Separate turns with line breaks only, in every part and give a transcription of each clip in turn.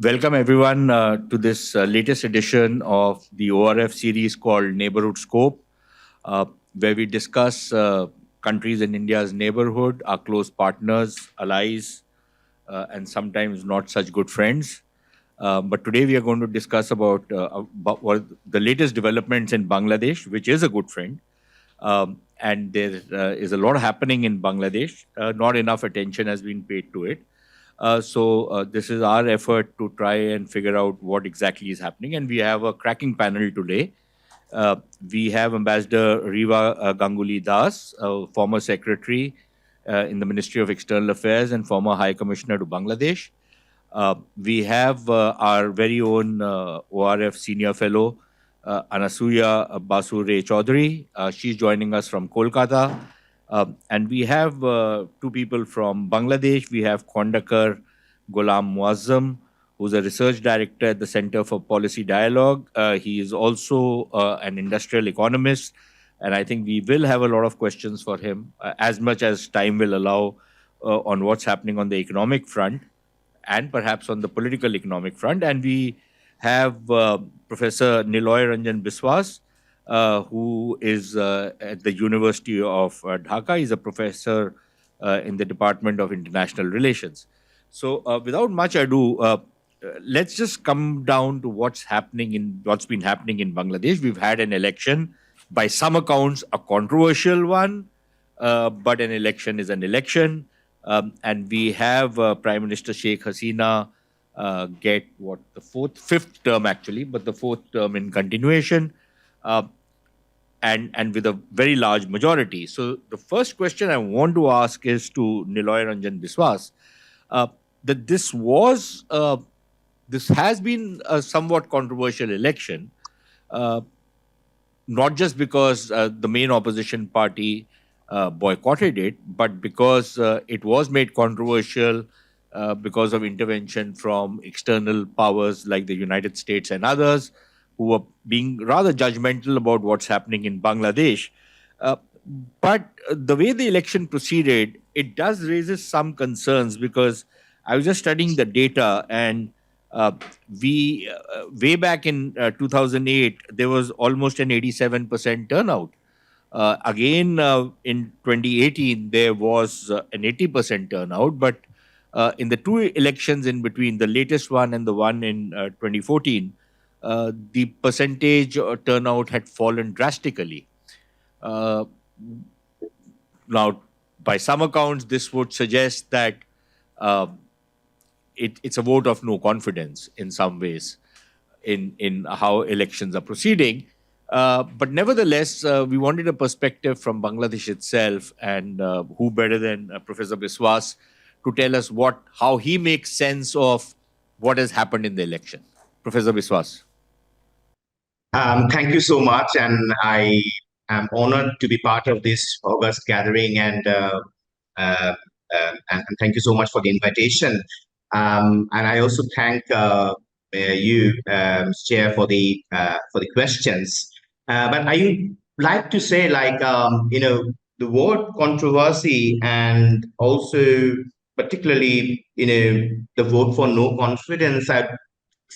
Welcome everyone to this latest edition of the ORF series called Neighbourhood Scope, where we discuss countries in India's neighbourhood, our close partners, allies, and sometimes not such good friends. But today we are going to discuss about what the latest developments in Bangladesh, which is a good friend. And there is a lot happening in Bangladesh. Not enough attention has been paid to it. So this is our effort to try and figure out what exactly is happening. And we have a cracking panel today. We have Ambassador Riva Ganguly Das, former secretary in the Ministry of External Affairs and former High Commissioner to Bangladesh. We have our very own ORF senior fellow, Anasuya Basu Ray Chaudhary. She's joining us from Kolkata. And we have two people from Bangladesh. We have Khondakar Ghulam Muazzam, who's a research director at the Center for Policy Dialogue. He is also an industrial economist. And I think we will have a lot of questions for him, as much as time will allow, on what's happening on the economic front and perhaps on the political economic front. And we have Professor Niloy Ranjan Biswas, who is at the University of Dhaka. He's a professor in the Department of International Relations. So without much ado, let's just come down to what's been happening in Bangladesh. We've had an election, by some accounts, a controversial one, but an election is an election. And we have Prime Minister Sheikh Hasina get fifth term actually, but the fourth term in continuation. And with a very large majority. So the first question I want to ask is to Niloy Ranjan Biswas, that this has been a somewhat controversial election, not just because the main opposition party boycotted it, but because it was made controversial because of intervention from external powers like the United States and others, who were being rather judgmental about what's happening in Bangladesh. But the way the election proceeded, it does raises some concerns, because I was just studying the data, and way back in 2008, there was almost an 87% turnout. Again, in 2018, there was an 80% turnout, but in the two elections in between, the latest one and the one in 2014, the percentage turnout had fallen drastically. Now, by some accounts, this would suggest that it's a vote of no confidence in some ways in how elections are proceeding. But nevertheless, we wanted a perspective from Bangladesh itself, and who better than Professor Biswas to tell us how he makes sense of what has happened in the election. Professor Biswas.
Thank you so much, and I am honored to be part of this August gathering, and thank you so much for the invitation. And I also thank you, Chair, for the questions. But I would like to say, the word controversy, and also particularly, the vote for no confidence, I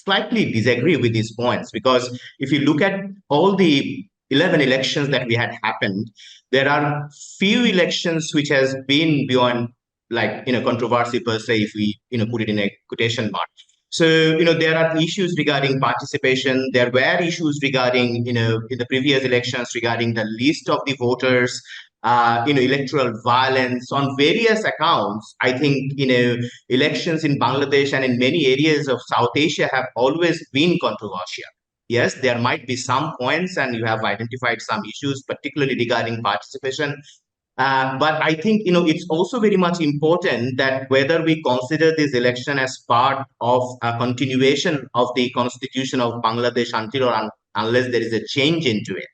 slightly disagree with these points, because if you look at all the 11 elections that we had happened, there are few elections which has been beyond controversy per se, if we put it in a quotation mark. So there are issues regarding participation. There were issues regarding in the previous elections regarding the list of the voters, electoral violence on various accounts. I think elections in Bangladesh and in many areas of South Asia have always been controversial. Yes, there might be some points, and you have identified some issues, particularly regarding participation. But I think it's also very much important that whether we consider this election as part of a continuation of the constitution of Bangladesh until or unless there is a change into it.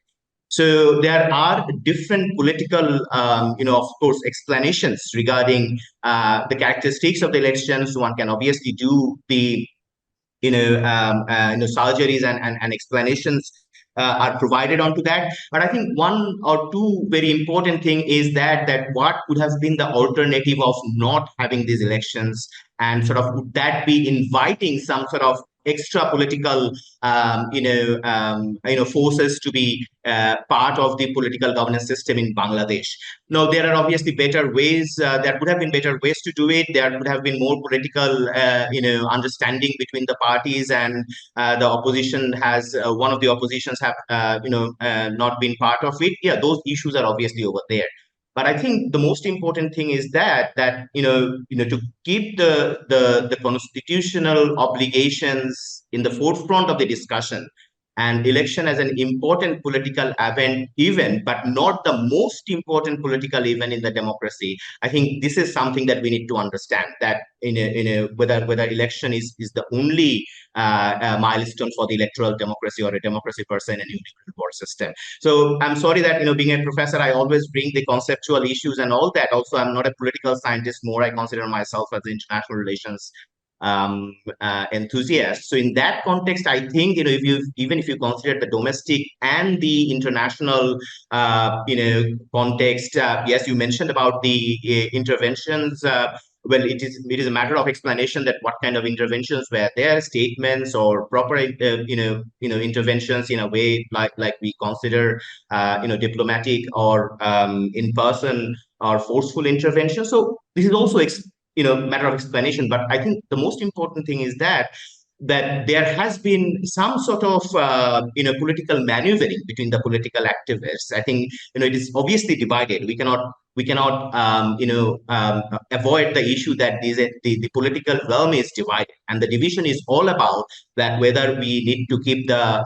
So there are different political, of course, explanations regarding the characteristics of the elections. One can obviously do the, surgeries and explanations are provided onto that. But I think one or two very important thing is that what could have been the alternative of not having these elections, and sort of would that be inviting some sort of extra political forces to be part of the political governance system in Bangladesh. No, there are obviously better ways. There could have been better ways to do it. There could have been more political, understanding between the parties, and the opposition has one of the oppositions have, not been part of it. Yeah, those issues are obviously over there. But I think the most important thing is that to keep the constitutional obligations in the forefront of the discussion, and election as an important political event, but not the most important political event in the democracy. I think this is something that we need to understand, that whether election is the only milestone for the electoral democracy, or a democracy per se in a new reward system. So I'm sorry that, being a professor, I always bring the conceptual issues and all that. Also, I'm not a political scientist, more I consider myself as an international relations enthusiast. So in that context, I think, even if you consider the domestic and the international context, yes, you mentioned about the interventions. Well, it is a matter of explanation that what kind of interventions were there, statements or proper interventions in a way like we consider diplomatic or in person or forceful intervention. So this is also matter of explanation. But I think the most important thing is that there has been some sort of political maneuvering between the political activists. I think it is obviously divided. We cannot avoid the issue that the political realm is divided, and the division is all about that whether we need to keep the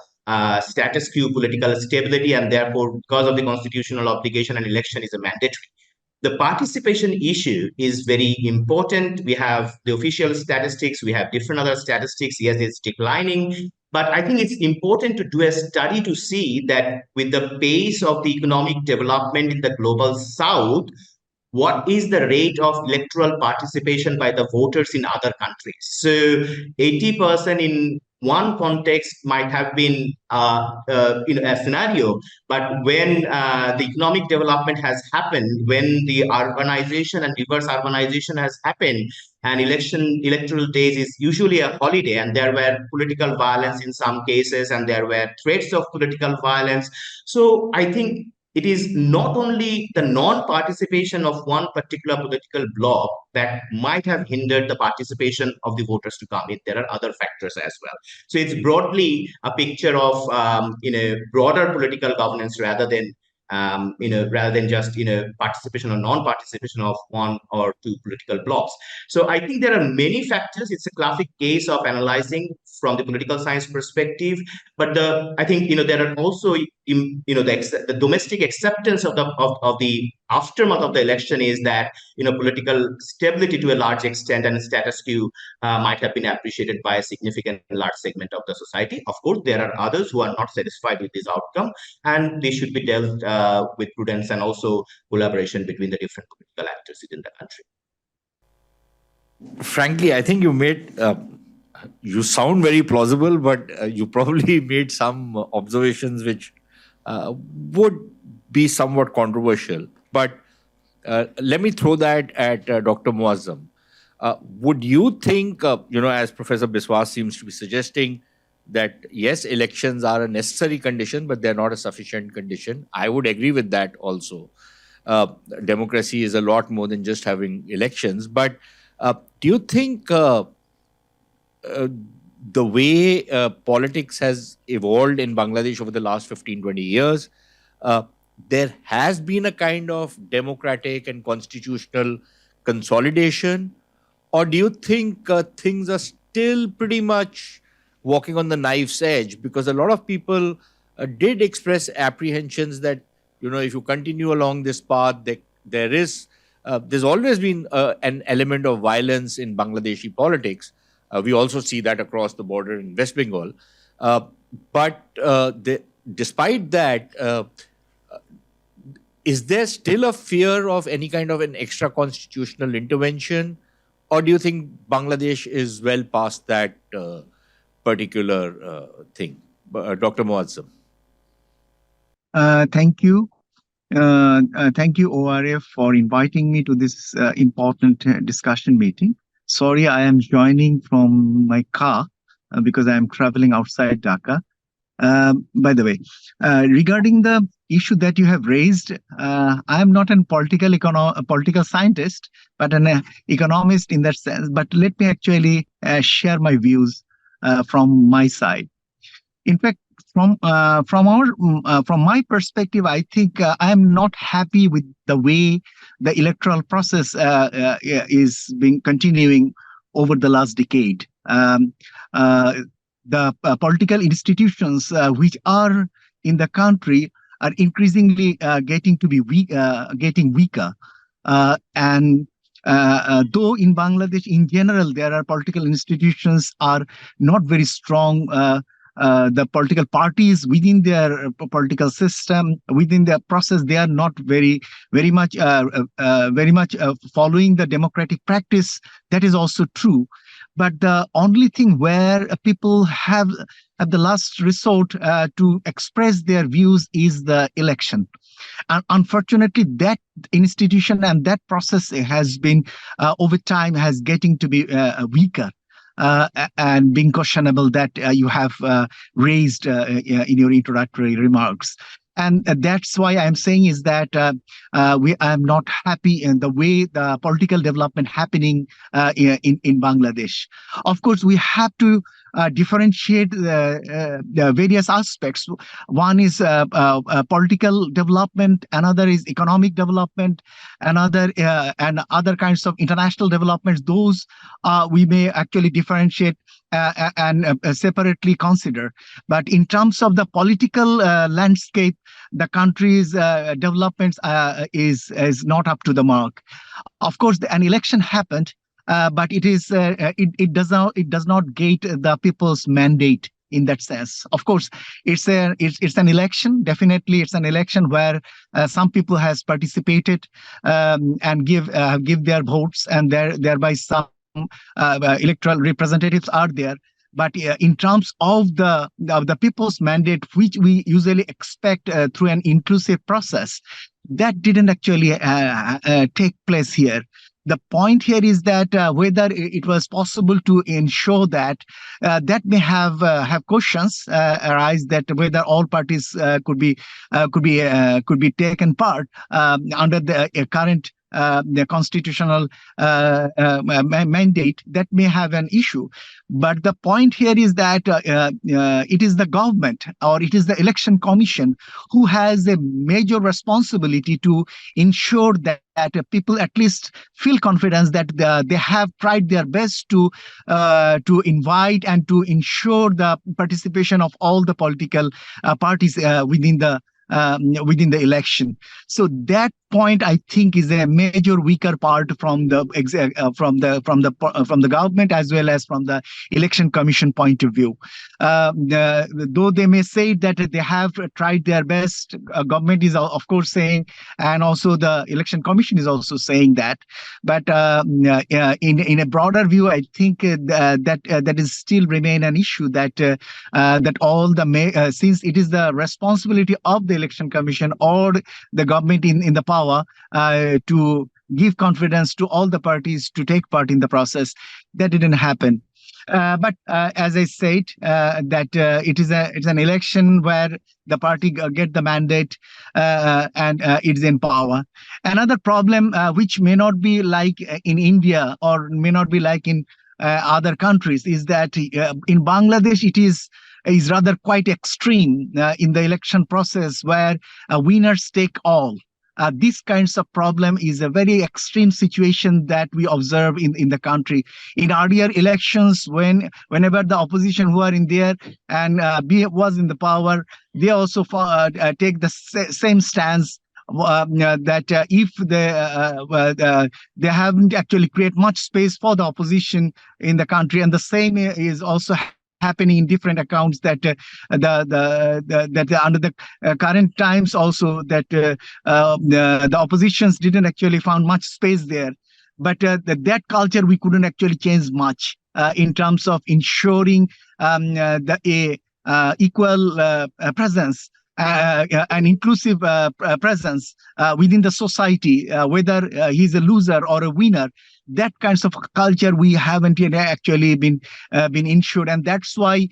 status quo political stability, and therefore because of the constitutional obligation, an election is a mandatory. The participation issue is very important. We have the official statistics, we have different other statistics. Yes, it's declining, but I think it's important to do a study to see that with the pace of the economic development in the global south, what is the rate of electoral participation by the voters in other countries. So 80% in one context might have been a scenario, but when the economic development has happened, when the urbanization and reverse urbanization has happened, and electoral days is usually a holiday, and there were political violence in some cases, and there were threats of political violence. So I think it is not only the non-participation of one particular political bloc that might have hindered the participation of the voters to come in. There are other factors as well. So it's broadly a picture of broader political governance rather than just participation or non-participation of one or two political blocs. So I think there are many factors. It's a classic case of analyzing from the political science perspective. But I think there are also the domestic acceptance of the aftermath of the election is that political stability to a large extent and status quo might have been appreciated by a significant large segment of the society. Of course, there are others who are not satisfied with this outcome, and they should be dealt with prudence and also collaboration between the different political actors within the country.
Frankly, I think you sound very plausible, but you probably made some observations which would be somewhat controversial. But let me throw that at Dr. Muazzam. Would you think, as Professor Biswas seems to be suggesting, that yes, elections are a necessary condition, but they're not a sufficient condition? I would agree with that also. Democracy is a lot more than just having elections. But do you think the way politics has evolved in Bangladesh over the last 15, 20 years, there has been a kind of democratic and constitutional consolidation? Or do you think things are still pretty much walking on the knife's edge? Because a lot of people did express apprehensions that, if you continue along this path, there's always been an element of violence in Bangladeshi politics. We also see that across the border in West Bengal. Despite that, is there still a fear of any kind of an extra constitutional intervention? Or do you think Bangladesh is well past that particular thing? Dr. Muazzam.
Thank you. Thank you, ORF, for inviting me to this important discussion meeting. Sorry, I am joining from my car because I am traveling outside Dhaka. By the way, regarding the issue that you have raised, I am not a political scientist, but an economist in that sense. But let me actually share my views from my side. In fact, from my perspective, I think I am not happy with the way the electoral process is being continuing over the last decade. Uh, the political institutions which are in the country are increasingly getting weaker, and though in Bangladesh in general there are political institutions are not very strong. The political parties within their political system, within their process, they are not very much following the democratic practice. That is also true. But the only thing where people have at the last resort to express their views is the election. And unfortunately, that institution and that process has been over time has getting to be weaker. And being questionable that you have raised in your introductory remarks. And that's why I'm saying is that I'm not happy in the way the political development happening in Bangladesh. Of course, we have to differentiate the various aspects. One is political development, another is economic development, another and other kinds of international developments. Those we may actually differentiate and separately consider. But in terms of the political landscape, the country's developments is not up to the mark. Of course, an election happened, but it does not gate the people's mandate in that sense. Of course, it's an election. Definitely, it's an election where some people has participated and give their votes, and thereby some electoral representatives are there. But in terms of the people's mandate, which we usually expect through an inclusive process, that didn't actually take place here. The point here is that whether it was possible to ensure that that may have questions arise, that whether all parties could be taken part under the current the constitutional mandate, that may have an issue. But the point here is that it is the government or it is the election commission who has a major responsibility to ensure that people at least feel confidence that they have tried their best to invite and to ensure the participation of all the political parties within the election. So that point, I think, is a major weaker part from the government as well as from the election commission point of view. Though they may say that they have tried their best, government is of course saying, and also the election commission is also saying that. But in a broader view, I think that is still remain an issue that all the since it is the responsibility of the election commission or the government in the power to give confidence to all the parties to take part in the process. That didn't happen. But as I said, that it's an election where the party get the mandate and it's in power. Another problem which may not be like in India or may not be like in other countries is that in Bangladesh it is rather quite extreme in the election process where winners take all. This kinds of problem is a very extreme situation that we observe in the country. In earlier elections, whenever the opposition who are in there and was in the power, they also take the same stance that if they haven't actually create much space for the opposition in the country, and the same is also happening in different accounts that that under the current times also that the oppositions didn't actually found much space there. But that culture we couldn't actually change much in terms of ensuring the equal presence an inclusive presence within the society, whether he's a loser or a winner. That kinds of culture we haven't yet actually been ensured, and that's why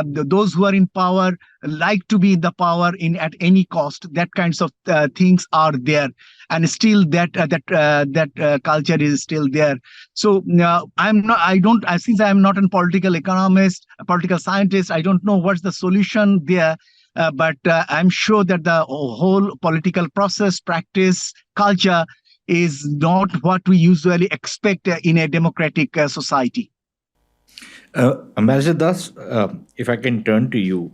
those who are in power like to be in the power in at any cost. That kinds of things are there, and still that culture is still there. So since I'm not a political economist, a political scientist, I don't know what's the solution there. But I'm sure that the whole political process, practice, culture is not what we usually expect in a democratic society.
Ambassador Das, if I can turn to you,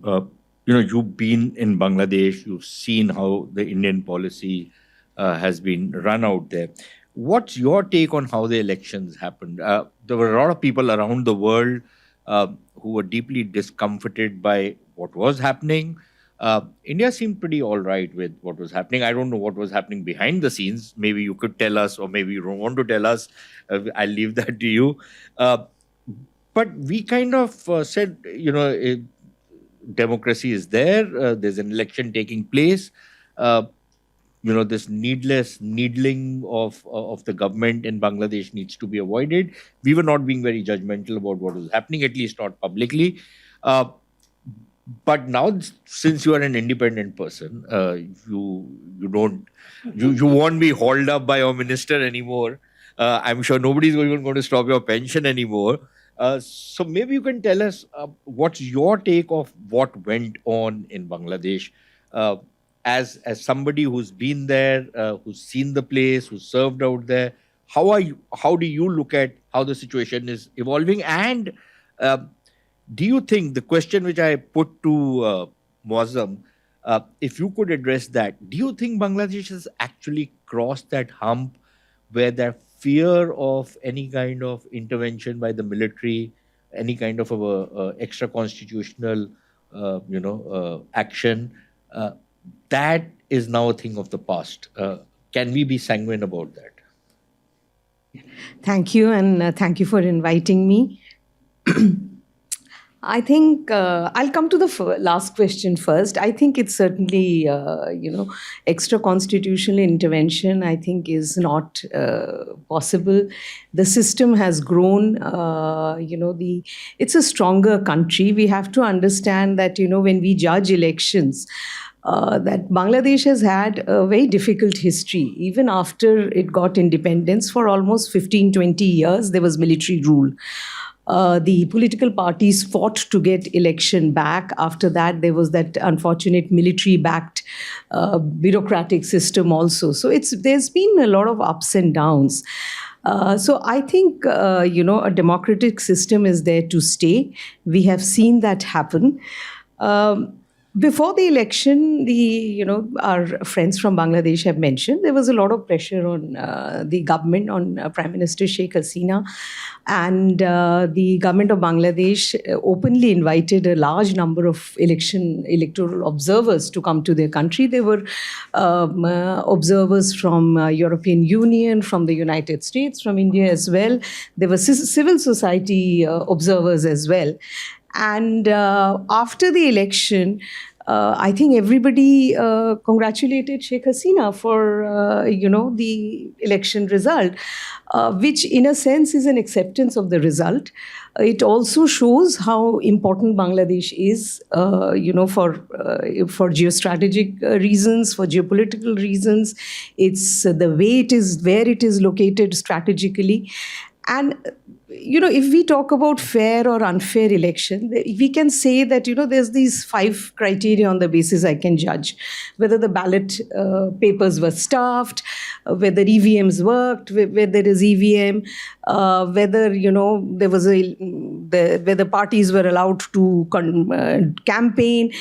you've been in Bangladesh, you've seen how the Indian policy has been run out there. What's your take on how the elections happened? There were a lot of people around the world who were deeply discomforted by what was happening. India seemed pretty all right with what was happening. I don't know what was happening behind the scenes. Maybe you could tell us, or maybe you don't want to tell us. I'll leave that to you. But we kind of said, democracy is there. There's an election taking place. This needless needling of the government in Bangladesh needs to be avoided. We were not being very judgmental about what was happening, at least not publicly. But now, since you are an independent person, you won't be hauled up by your minister anymore. I'm sure nobody's even going to stop your pension anymore. So maybe you can tell us what's your take of what went on in Bangladesh, as somebody who's been there, who's seen the place, who's served out there. How do you look at how the situation is evolving? And do you think, the question which I put to Muazzam, if you could address that, do you think Bangladesh has actually crossed that hump where that fear of any kind of intervention by the military, any kind of extra constitutional, action, that is now a thing of the past? Can we be sanguine about that?
Thank you, and thank you for inviting me. I think I'll come to the last question first. I think it's certainly, extra constitutional intervention, I think, is not possible. The system has grown. It's a stronger country. We have to understand that, when we judge elections, that Bangladesh has had a very difficult history. Even after it got independence, for almost 15, 20 years, there was military rule. The political parties fought to get election back. After that, there was that unfortunate military-backed bureaucratic system also. So there's been a lot of ups and downs. So I think, a democratic system is there to stay. We have seen that happen. Before the election, our friends from Bangladesh have mentioned there was a lot of pressure on the government, on Prime Minister Sheikh Hasina, and the government of Bangladesh openly invited a large number of electoral observers to come to their country. There were observers from European Union, from the United States, from India as well. There were civil society observers as well. And after the election, I think everybody congratulated Sheikh Hasina for, the election result, which in a sense is an acceptance of the result. It also shows how important Bangladesh is, for geostrategic reasons, for geopolitical reasons. It's the way it is, where it is located strategically. And if we talk about fair or unfair election, we can say that, there's these 5 criteria on the basis I can judge whether the ballot papers were stuffed, whether EVMs worked, whether there is EVM, whether, there was whether parties were allowed to campaign.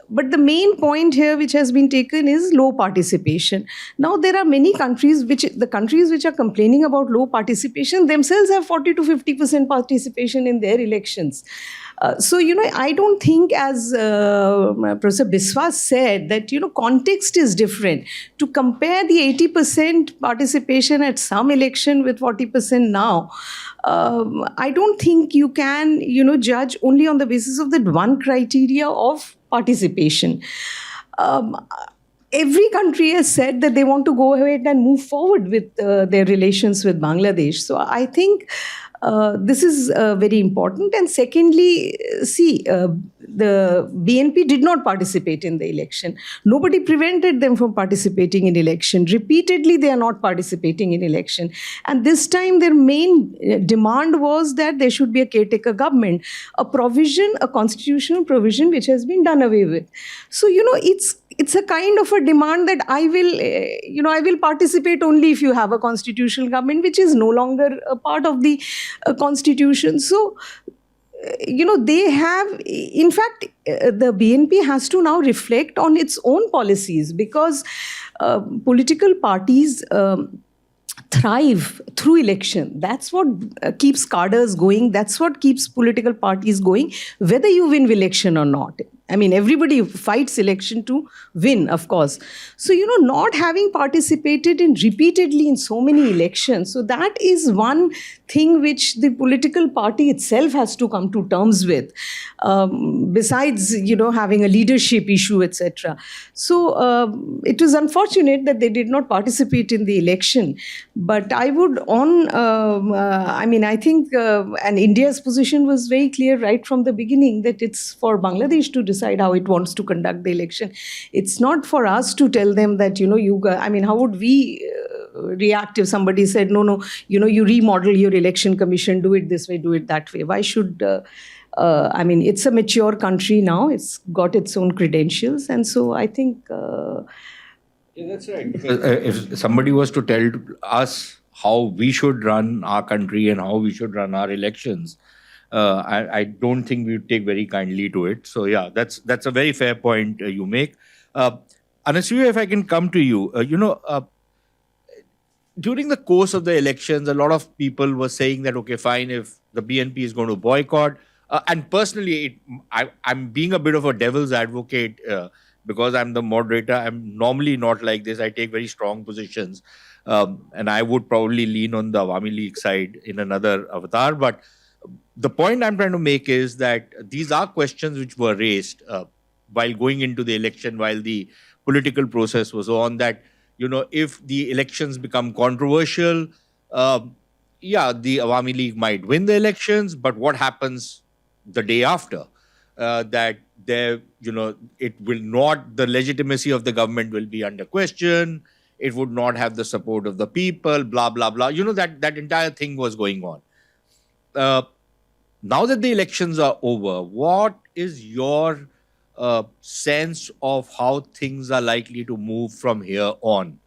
But the main point here which has been taken is low participation. Now, there are many countries which are complaining about low participation themselves have 40 to 50% participation in their elections. So, I don't think, as Professor Biswas said, that, context is different. To compare the 80% participation at some election with 40% now, I don't think you can, judge only on the basis of that one criteria of participation. um, every country has said that they want to go ahead and move forward with their relations with Bangladesh. So I think this is very important. And secondly, see, the BNP did not participate in the election. Nobody prevented them from participating in election. Repeatedly, they are not participating in election. And this time, their main demand was that there should be a caretaker government, a provision, a constitutional provision, which has been done away with. So, it's a kind of a demand that I will participate only if you have a constitutional government, which is no longer a part of the constitution. So, they have, in fact, the BNP has to now reflect on its own policies, because political parties thrive through election. That's what keeps cadres going. That's what keeps political parties going, whether you win election or not. I mean, everybody fights election to win, of course. So, not having participated in repeatedly in so many elections, so that is one thing which the political party itself has to come to terms with, besides, having a leadership issue, etc. So, it was unfortunate that they did not participate in the election. But I would I think, and India's position was very clear right from the beginning, that it's for Bangladesh to decide how it wants to conduct the election. It's not for us to tell them that, how would we react if somebody said, no, you remodel your election commission, do it this way, do it that way. Why should... it's a mature country now. It's got its own credentials. And so I think...
Yeah, that's right. Because if somebody was to tell us how we should run our country and how we should run our elections, I don't think we would take very kindly to it. So yeah, that's a very fair point you make. Anasuya, if I can come to you, during the course of the elections, a lot of people were saying that, okay, fine, if the BNP is going to boycott, and personally, I'm being a bit of a devil's advocate because I'm the moderator. I'm normally not like this. I take very strong positions. And I would probably lean on the Awami League side in another avatar. But the point I'm trying to make is that these are questions which were raised while going into the election, while the political process was on, that, if the elections become controversial, the Awami League might win the elections, but what happens the day after? That the legitimacy of the government will be under question. It would not have the support of the people, blah, blah, blah. That entire thing was going on. Now that the elections are over, what is your sense of how things are likely to move from here on?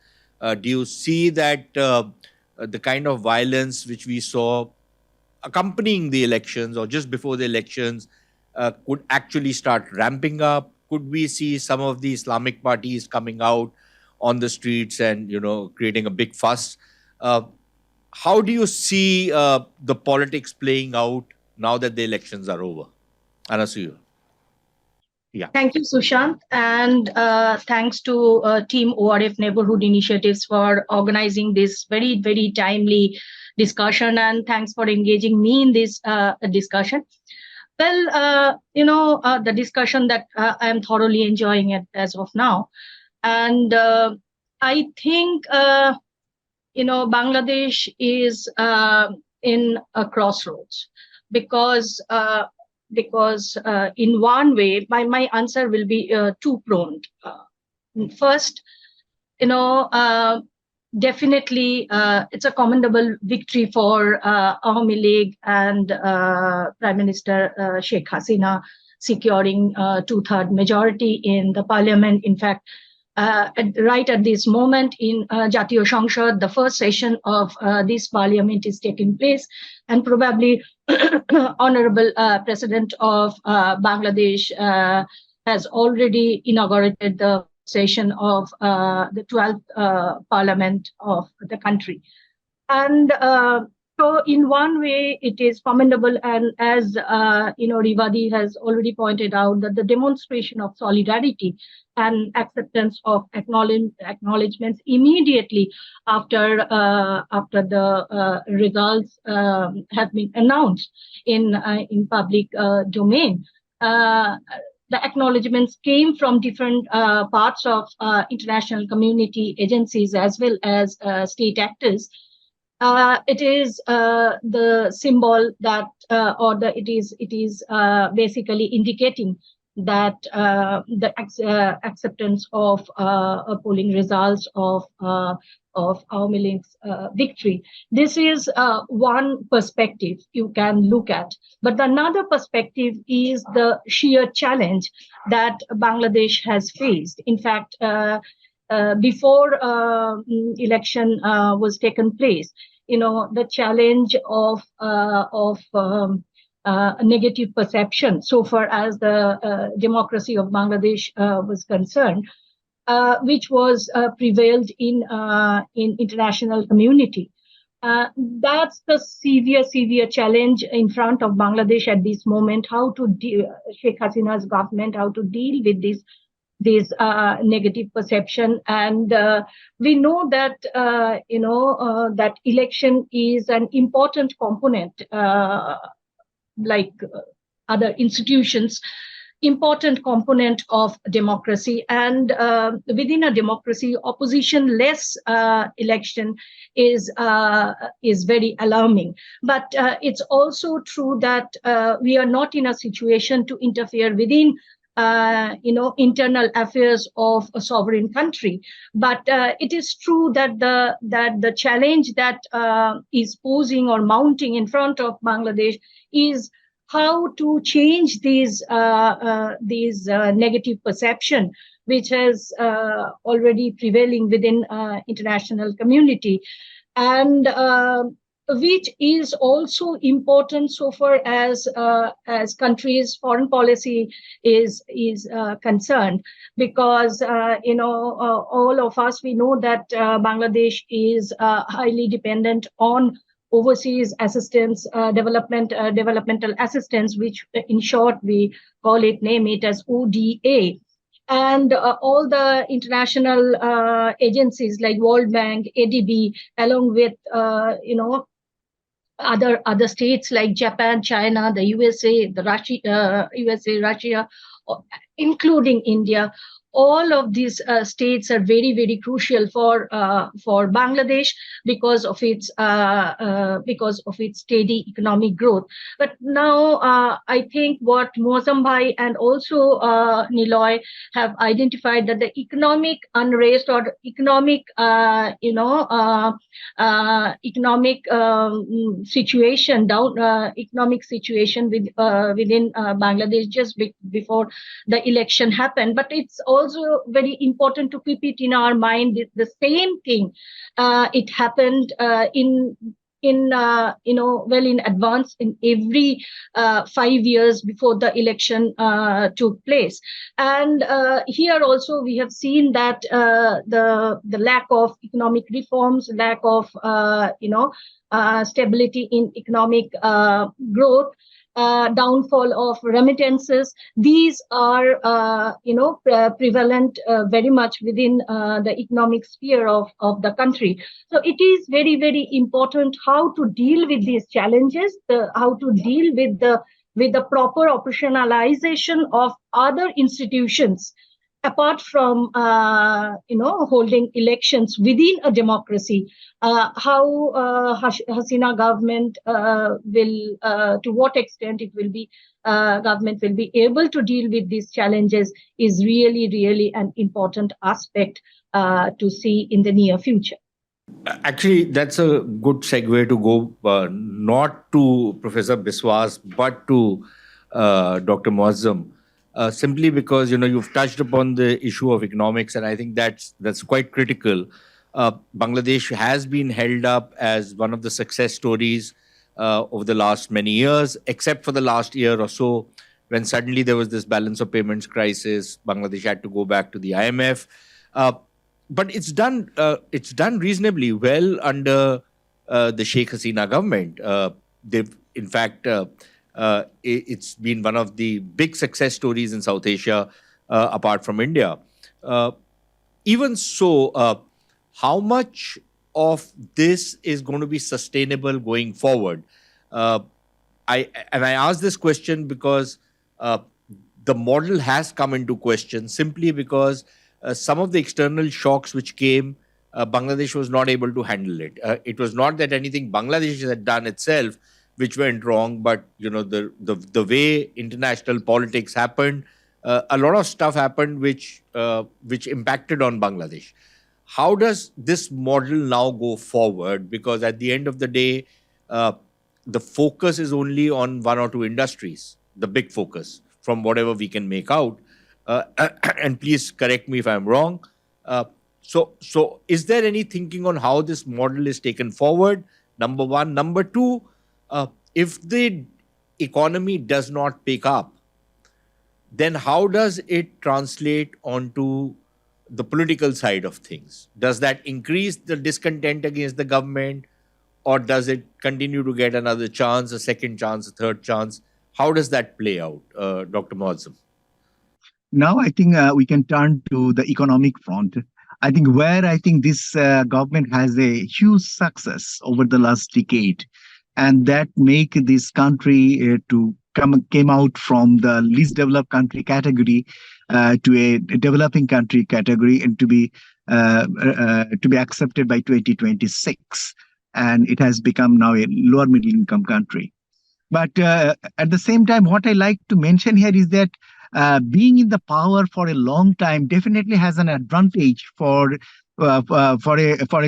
Do you see that the kind of violence which we saw accompanying the elections or just before the elections could actually start ramping up? Could we see some of the Islamic parties coming out on the streets and, creating a big fuss? How do you see the politics playing out now that the elections are over? Anasuya. Yeah.
Thank you, Sushant. And thanks to Team ORF Neighborhood Initiatives for organizing this very, very timely discussion. And thanks for engaging me in this discussion. Well, the discussion that I'm thoroughly enjoying it as of now. And I think, Bangladesh is in a crossroads because in one way, my answer will be two-pronged. First, definitely, it's a commendable victory for Awami League and Prime Minister Sheikh Hasina securing 2/3 majority in the parliament. In fact, right at this moment in Jatiyo সংসদ, the first session of this parliament is taking place, and probably Honorable President of Bangladesh has already inaugurated the session of the 12th parliament of the country. And so in one way, it is commendable. And as, Rivadi has already pointed out, that the demonstration of solidarity and acceptance of acknowledgements immediately after the results have been announced in public domain. the acknowledgements came from different parts of international community agencies as well as state actors. It is the symbol that, it is basically indicating that the acceptance of polling results of Awami League's victory. This is one perspective you can look at. But another perspective is the sheer challenge that Bangladesh has faced. In fact, before election was taken place, the challenge of negative perception so far as the democracy of Bangladesh was concerned, which was prevailed in international community. That's the severe challenge in front of Bangladesh at this moment. How to Sheikh Hasina's government, how to deal with this negative perception. And we know that that election is an important component, like other institutions, important component of democracy. And within a democracy, opposition-less election is very alarming. But it's also true that we are not in a situation to interfere within internal affairs of a sovereign country. But it is true that the challenge that is posing or mounting in front of Bangladesh is how to change these negative perception, which is already prevailing within international community, and which is also important so far as countries' foreign policy is concerned, because all of us, we know that Bangladesh is highly dependent on overseas assistance, developmental assistance, which in short we name it as ODA. And all the international agencies like World Bank, ADB, along with other states like Japan, China, the USA, Russia, including India. All of these states are very crucial for Bangladesh because of its steady economic growth. But now I think what Mozambique and also Niloy have identified, that the economic unrest or economic situation economic situation within Bangladesh just before the election happened. But it's also very important to keep it in our mind. The same thing it happened in advance in every 5 years before the election took place. And here also we have seen that the lack of economic reforms, lack of stability in economic growth, downfall of remittances, these are prevalent very much within the economic sphere of the country. So it is very important how to deal with these challenges, how to deal with the proper operationalization of other institutions apart from holding elections within a democracy. How Hasina government will, to what extent it will be, government will be able to deal with these challenges is really an important aspect to see in the near future.
Actually, that's a good segue to go not to Professor Biswas, but to Dr. Muazzam. Simply because you've touched upon the issue of economics, and I think that's quite critical. Bangladesh has been held up as one of the success stories over the last many years, except for the last year or so, when suddenly there was this balance of payments crisis. Bangladesh had to go back to the IMF, but it's done reasonably well under the Sheikh Hasina government. They've, in fact, it's been one of the big success stories in South Asia, apart from India. Even so, how much of this is going to be sustainable going forward? I ask this question because the the model has come into question simply because some of the external shocks which came, Bangladesh was not able to handle it. It was not that anything Bangladesh had done itself which went wrong, but the way international politics happened, a lot of stuff happened which impacted on Bangladesh. How does this model now go forward? Because at the end of the day, the focus is only on one or two industries, the big focus, from whatever we can make out. And please correct me if I'm wrong. So is there any thinking on how this model is taken forward? Number one. Number two, if the economy does not pick up, then how does it translate onto the political side of things? Does that increase the discontent against the government, or does it continue to get another chance, a second chance, a third chance? How does that play out, Dr. Muazzam?
Now, I think we can turn to the economic front. I think where this government has a huge success over the last decade, and that make this country came out from the least developed country category to a developing country category, and to be accepted by 2026, and it has become now a lower middle income country. But at the same time, what I like to mention here is that being in the power for a long time definitely has an advantage for a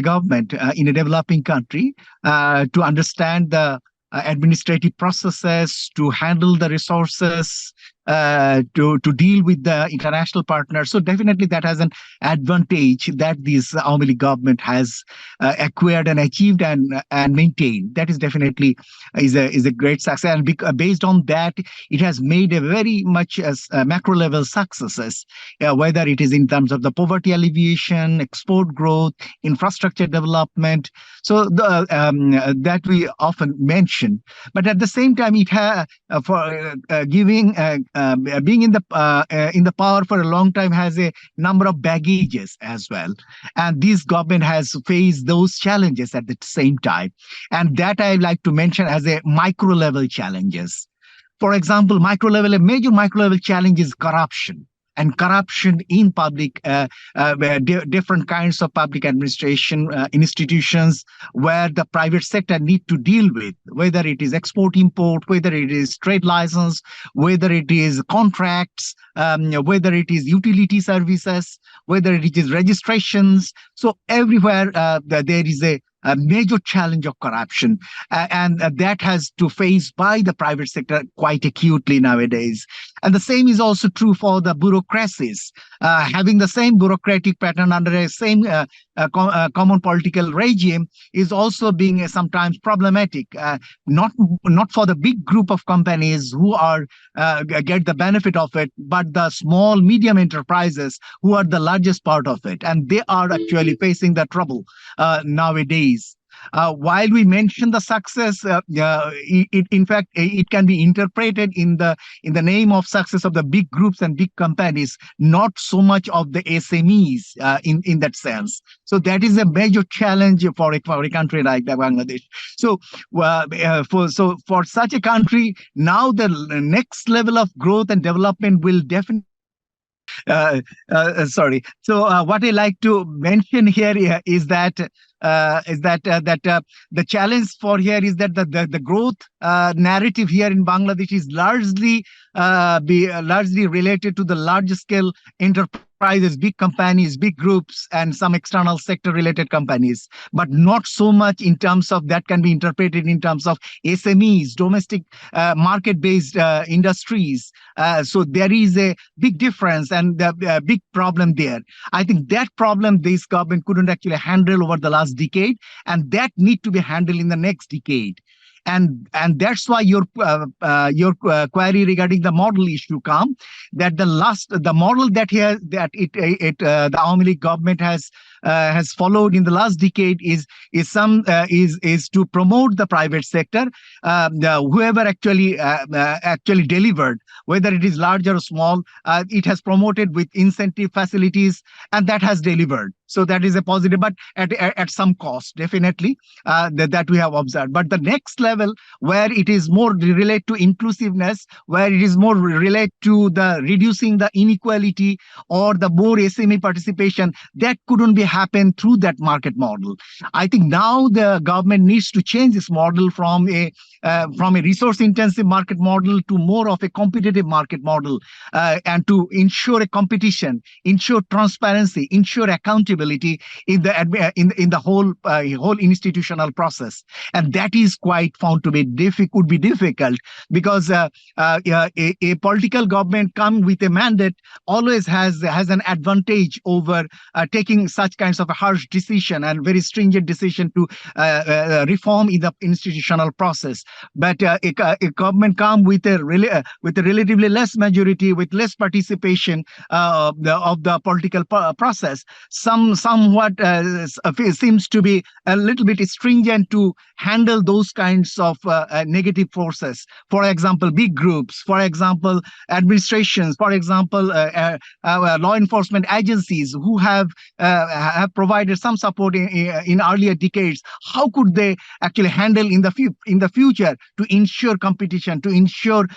government in a developing country to understand the administrative processes, to handle the resources, to deal with the international partners. So definitely that has an advantage that this Awami League government has acquired and achieved and maintained. That is definitely is a great success. And based on that, it has made a very much macro level successes, whether it is in terms of the poverty alleviation, export growth, infrastructure development. So that we often mention. But at the same time, it has being in the power for a long time has a number of baggages as well, and this government has faced those challenges at the same time, and that I like to mention as a micro level challenges. For example, a major micro level challenge is corruption. And corruption in public, different kinds of public administration institutions where the private sector need to deal with, whether it is export-import, whether it is trade license, whether it is contracts, whether it is utility services, whether it is registrations. So everywhere there is a major challenge of corruption, and that has to face by the private sector quite acutely nowadays. And the same is also true for the bureaucracies. Having the same bureaucratic pattern under a same common political regime is also being sometimes problematic. Not for the big group of companies who are get the benefit of it, but the small medium enterprises who are the largest part of it, and they are actually facing the trouble nowadays. While we mention the success, in fact, it can be interpreted in the name of success of the big groups and big companies, not so much of the SMEs in that sense. So that is a major challenge for a country like Bangladesh. So for such a country, now the next level of growth and development will definitely. Sorry. So what I like to mention here is that the challenge for here is that the growth narrative here in Bangladesh is largely related to the large scale enterprises, big companies, big groups, and some external sector related companies, but not so much in terms of that can be interpreted in terms of SMEs, domestic market based industries. So there is a big difference and a big problem there. I think that problem this government couldn't actually handle over the last decade, and that need to be handled in the next decade. And that's why your query regarding the model issue come, that the model that the Awami League government has has followed in the last decade is to promote the private sector. Whoever actually delivered, whether it is large or small, it has promoted with incentive facilities, and that has delivered. So that is a positive, but at some cost, definitely, that we have observed. But the next level, where it is more related to inclusiveness, where it is more related to the reducing the inequality or the more SME participation, that couldn't be happen through that market model. I think now the government needs to change this model from a resource intensive market model to more of a competitive market model, and to ensure a competition, ensure transparency, ensure accountability in the whole institutional process. And that is quite found to be would be difficult, because a political government come with a mandate always has an advantage over taking such kinds of a harsh decision and very stringent decision to reform in the institutional process. But a government come with a relatively less majority, with less participation of the political process, somewhat seems to be a little bit stringent to handle those kinds of negative forces. For example, big groups, for example, administrations, for example, law enforcement agencies who have provided some support in earlier decades. How could they actually handle in the future to ensure competition, to ensure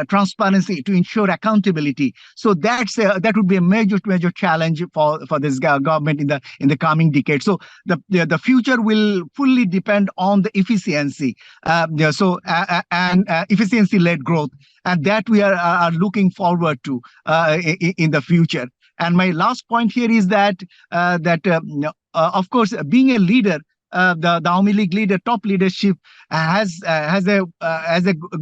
transparency, to ensure accountability? So that would be a major challenge for this government in the coming decade. So the future will fully depend on the efficiency, and efficiency-led growth, and that we are looking forward to in the future. And my last point here is that of course, being a leader, the Awami League leader, top leadership has a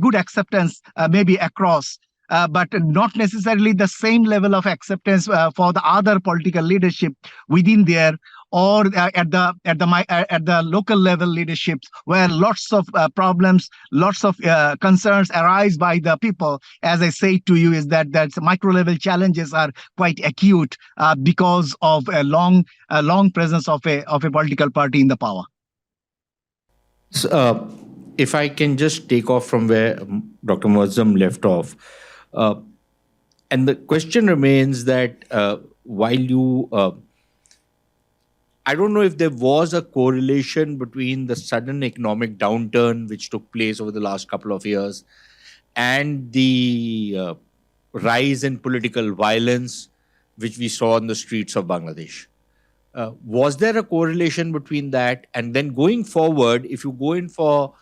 good acceptance, maybe across. But not necessarily the same level of acceptance for the other political leadership within there, or at the local level leaderships, where lots of problems, lots of concerns arise by the people. As I say to you, is that micro level challenges are quite acute because of a long presence of a political party in the power.
So, if I can just take off from where Dr. Muazzam left off, and the question remains that while you, I don't know if there was a correlation between the sudden economic downturn which took place over the last couple of years and the rise in political violence which we saw on the streets of Bangladesh. Was there a correlation between that? And then going forward, if you go in for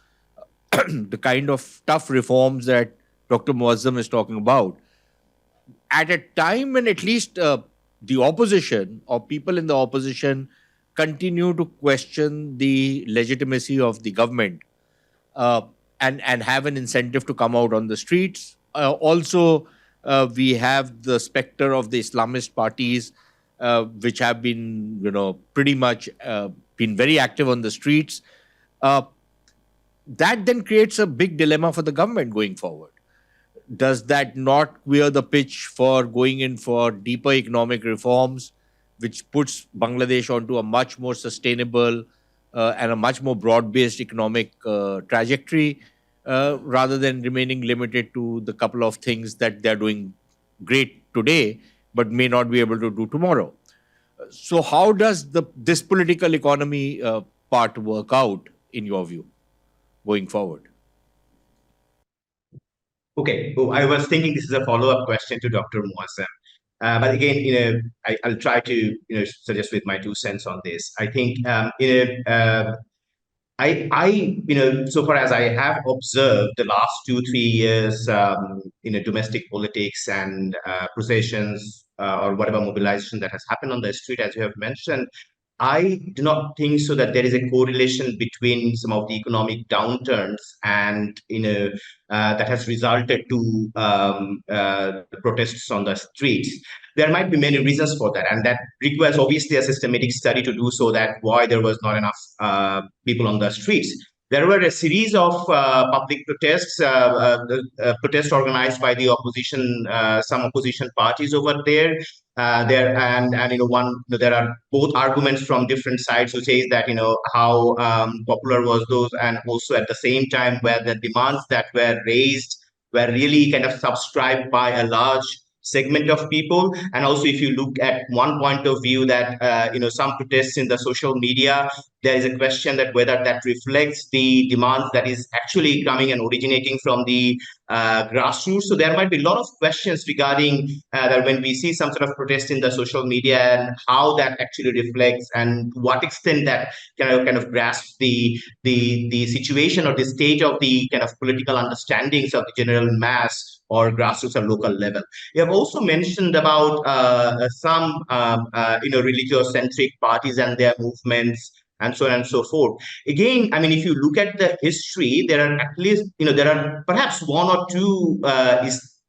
the kind of tough reforms that Dr. Muazzam is talking about, at a time when at least the opposition or people in the opposition continue to question the legitimacy of the government and have an incentive to come out on the streets. Also, we have the specter of the Islamist parties, which have been, pretty much been very active on the streets. That then creates a big dilemma for the government going forward. Does that not clear the pitch for going in for deeper economic reforms, which puts Bangladesh onto a much more sustainable and a much more broad-based economic trajectory, rather than remaining limited to the couple of things that they're doing great today, but may not be able to do tomorrow? So how does this political economy part work out, in your view, going forward?
Okay, I was thinking this is a follow-up question to Dr. Muazzam. But again, I'll try to, suggest with my 2 cents on this. I think, so far as I have observed the last 2-3 years, domestic politics and processions or whatever mobilization that has happened on the street, as you have mentioned, I do not think so that there is a correlation between some of the economic downturns and that has resulted to protests on the streets. There might be many reasons for that, and that requires obviously a systematic study to do so, that why there was not enough people on the streets. there were a series of public protests, protests organized by the opposition, some opposition parties over there. And there are both arguments from different sides who says that how popular was those, and also at the same time where the demands that were raised were really kind of subscribed by a large segment of people. And also, if you look at one point of view, that some protests in the social media, there is a question that whether that reflects the demands that is actually coming and originating from the grassroots. So there might be a lot of questions regarding that when we see some sort of protest in the social media, and how that actually reflects, and to what extent that kind of grasps the situation or the state of the kind of political understandings of the general mass or grassroots or local level. You have also mentioned about some religious-centric parties and their movements, and so on and so forth. Again, I mean, if you look at the history, there are at least there are perhaps one or two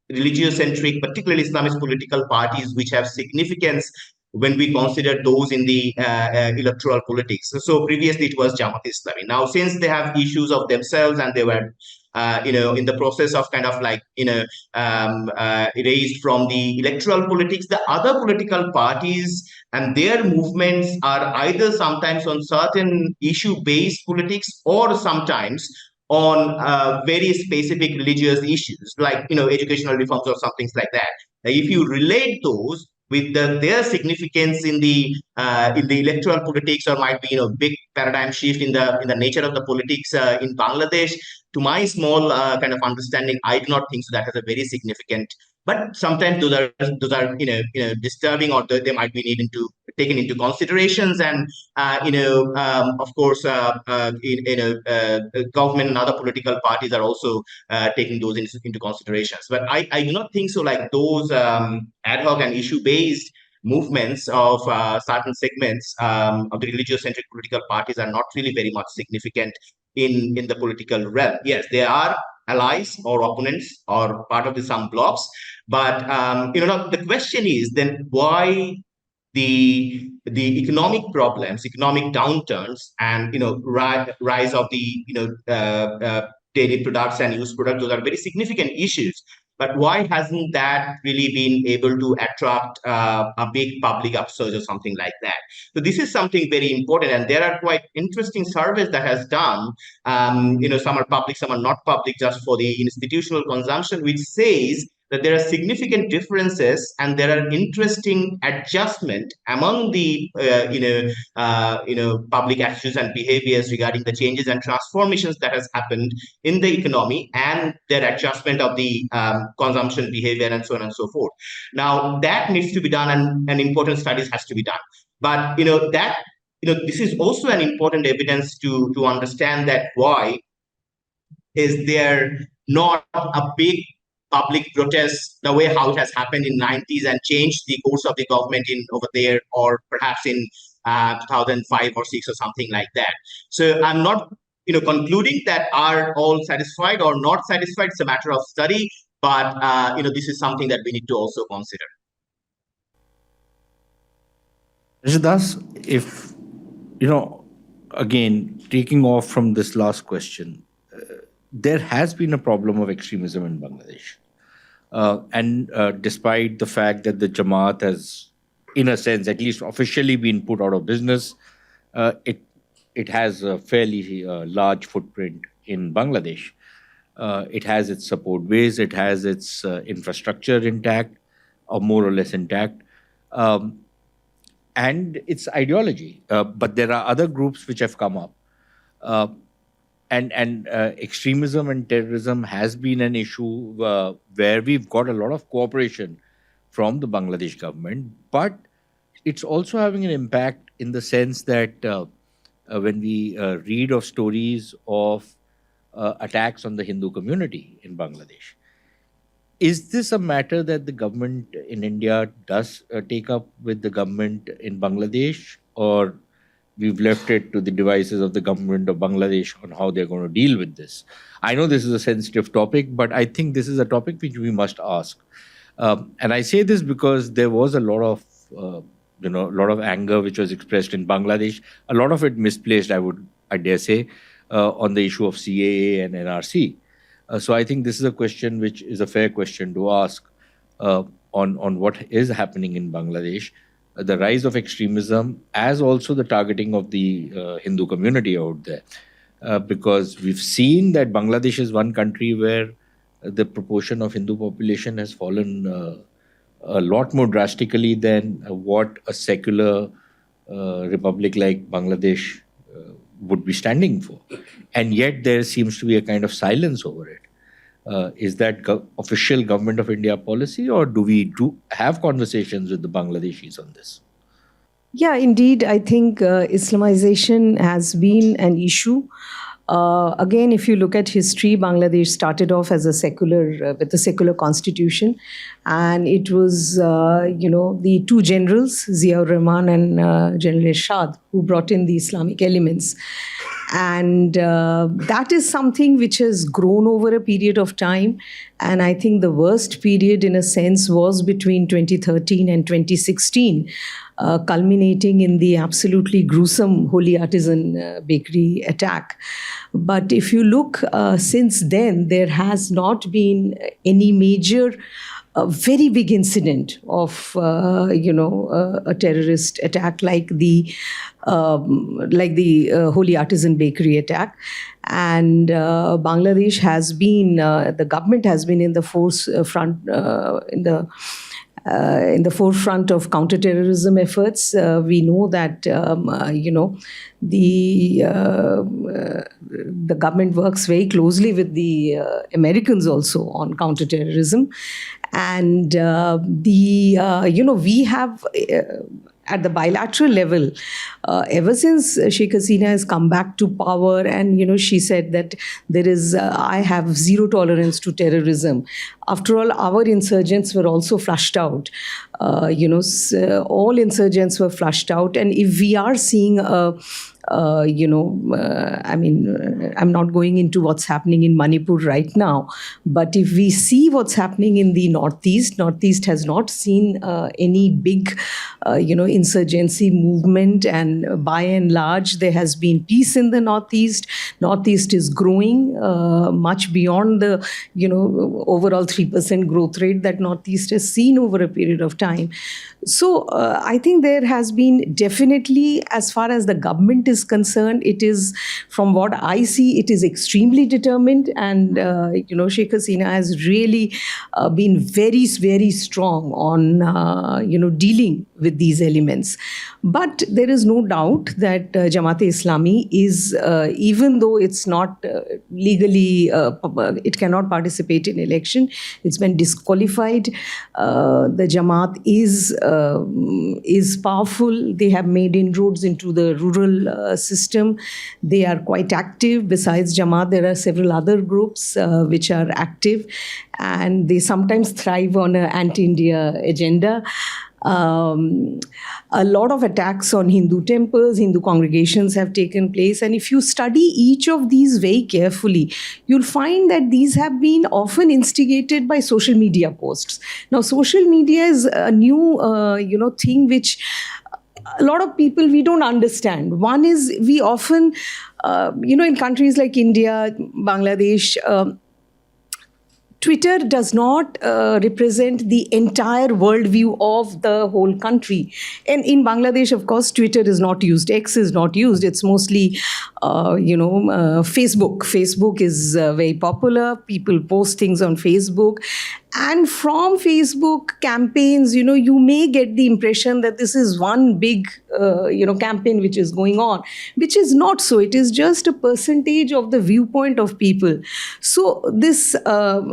religious-centric, particularly Islamist political parties, which have significance when we consider those in the electoral politics. So previously it was Jamaat Islami. Now, since they have issues of themselves, and they were in the process of kind of like erased from the electoral politics, the other political parties and their movements are either sometimes on certain issue-based politics, or sometimes on very specific religious issues, like educational reforms or some things like that. If you relate those with their significance in the electoral politics, or might be big paradigm shift in the nature of the politics in Bangladesh, to my small kind of understanding, I do not think so that has a very significant. But sometimes those are disturbing, or they might be needing to taken into considerations. And of course, government and other political parties are also taking those into considerations. But I do not think so. Like those ad hoc and issue-based movements of certain segments of the religious-centric political parties are not really very much significant in the political realm. Yes, they are allies or opponents or part of the some blocks, but the question is then why the economic problems, economic downturns, and rise of the dairy products and used products, those are very significant issues. But why hasn't that really been able to attract a big public upsurge or something like that? So this is something very important, and there are quite interesting surveys that has done. Some are public, some are not public, just for the institutional consumption, which says that there are significant differences and there are interesting adjustment among the public attitudes and behaviors regarding the changes and transformations that has happened in the economy, and their adjustment of the consumption behavior, and so on and so forth. Now that needs to be done, and important studies has to be done. But this is also an important evidence to understand that why is there not a big public protest the way how it has happened in 90s and changed the course of the government in over there, or perhaps in 2005 or 6 or something like that. So I'm not concluding that are all satisfied or not satisfied. It's a matter of study, but this is something that we need to also consider.
Rishidas, if again taking off from this last question, there has been a problem of extremism in Bangladesh. And despite the fact that the Jamaat has, in a sense, at least officially been put out of business, it has a fairly large footprint in Bangladesh. It has its support base, it has its infrastructure intact, or more or less intact, and its ideology. But there are other groups which have come up. And extremism and terrorism has been an issue where we've got a lot of cooperation from the Bangladesh government, but it's also having an impact in the sense that when we read of stories of attacks on the Hindu community in Bangladesh, is this a matter that the government in India does take up with the government in Bangladesh, or we've left it to the devices of the government of Bangladesh on how they're going to deal with this? I know this is a sensitive topic, but I think this is a topic which we must ask. And I say this because there was a lot of anger which was expressed in Bangladesh. A lot of it misplaced, I dare say. on the issue of CAA and NRC. So I think this is a question which is a fair question to ask on what is happening in Bangladesh, the rise of extremism, as also the targeting of the Hindu community out there. Because we've seen that Bangladesh is one country where the proportion of Hindu population has fallen a lot more drastically than what a secular republic like Bangladesh would be standing for. And yet there seems to be a kind of silence over it. Is that official Government of India policy, or do we have conversations with the Bangladeshis on this?
Yeah, indeed. I think Islamization has been an issue. Again, if you look at history, Bangladesh started off as a secular, with a secular constitution. And it was, the two generals, Ziaur Rahman and General Ershad, who brought in the Islamic elements. And that is something which has grown over a period of time. And I think the worst period, in a sense, was between 2013 and 2016, culminating in the absolutely gruesome Holy Artisan Bakery attack. But if you look since then, there has not been any major very big incident of a terrorist attack like the Holy Artisan Bakery attack. And Bangladesh has been, the government has been in the forefront of counterterrorism efforts. We know that the government works very closely with the Americans also on counterterrorism, and we have. At the bilateral level, ever since Sheikh Hasina has come back to power, and she said that there is, I have zero tolerance to terrorism. After all, our insurgents were also flushed out. All insurgents were flushed out, and if we are seeing I'm not going into what's happening in Manipur right now, but if we see what's happening in the Northeast has not seen any big, insurgency movement, and by and large, there has been peace in the Northeast. Northeast is growing much beyond the, overall 3% growth rate that Northeast has seen over a period of time. So I think there has been definitely, as far as the government is concerned, it is, from what I see, it is extremely determined, and Sheikh Hasina has really been very, very strong on dealing with these elements. But there is no doubt that Jamaat-e-Islami is, even though it's not legally, it cannot participate in election, it's been disqualified. The Jamaat is powerful. They have made inroads into the rural system. They are quite active. Besides Jamaat, there are several other groups which are active, and they sometimes thrive on an anti-India agenda. A lot of attacks on Hindu temples, Hindu congregations have taken place. And if you study each of these very carefully, you'll find that these have been often instigated by social media posts. Now, social media is a new, thing which a lot of people, we don't understand. One is, we often, in countries like India, Bangladesh, Twitter does not represent the entire worldview of the whole country. And in Bangladesh, of course, Twitter is not used. X is not used. It's mostly, Facebook. Facebook is very popular. People post things on Facebook. And from Facebook campaigns, you may get the impression that this is one big, campaign which is going on, which is not so. It is just a percentage of the viewpoint of people. So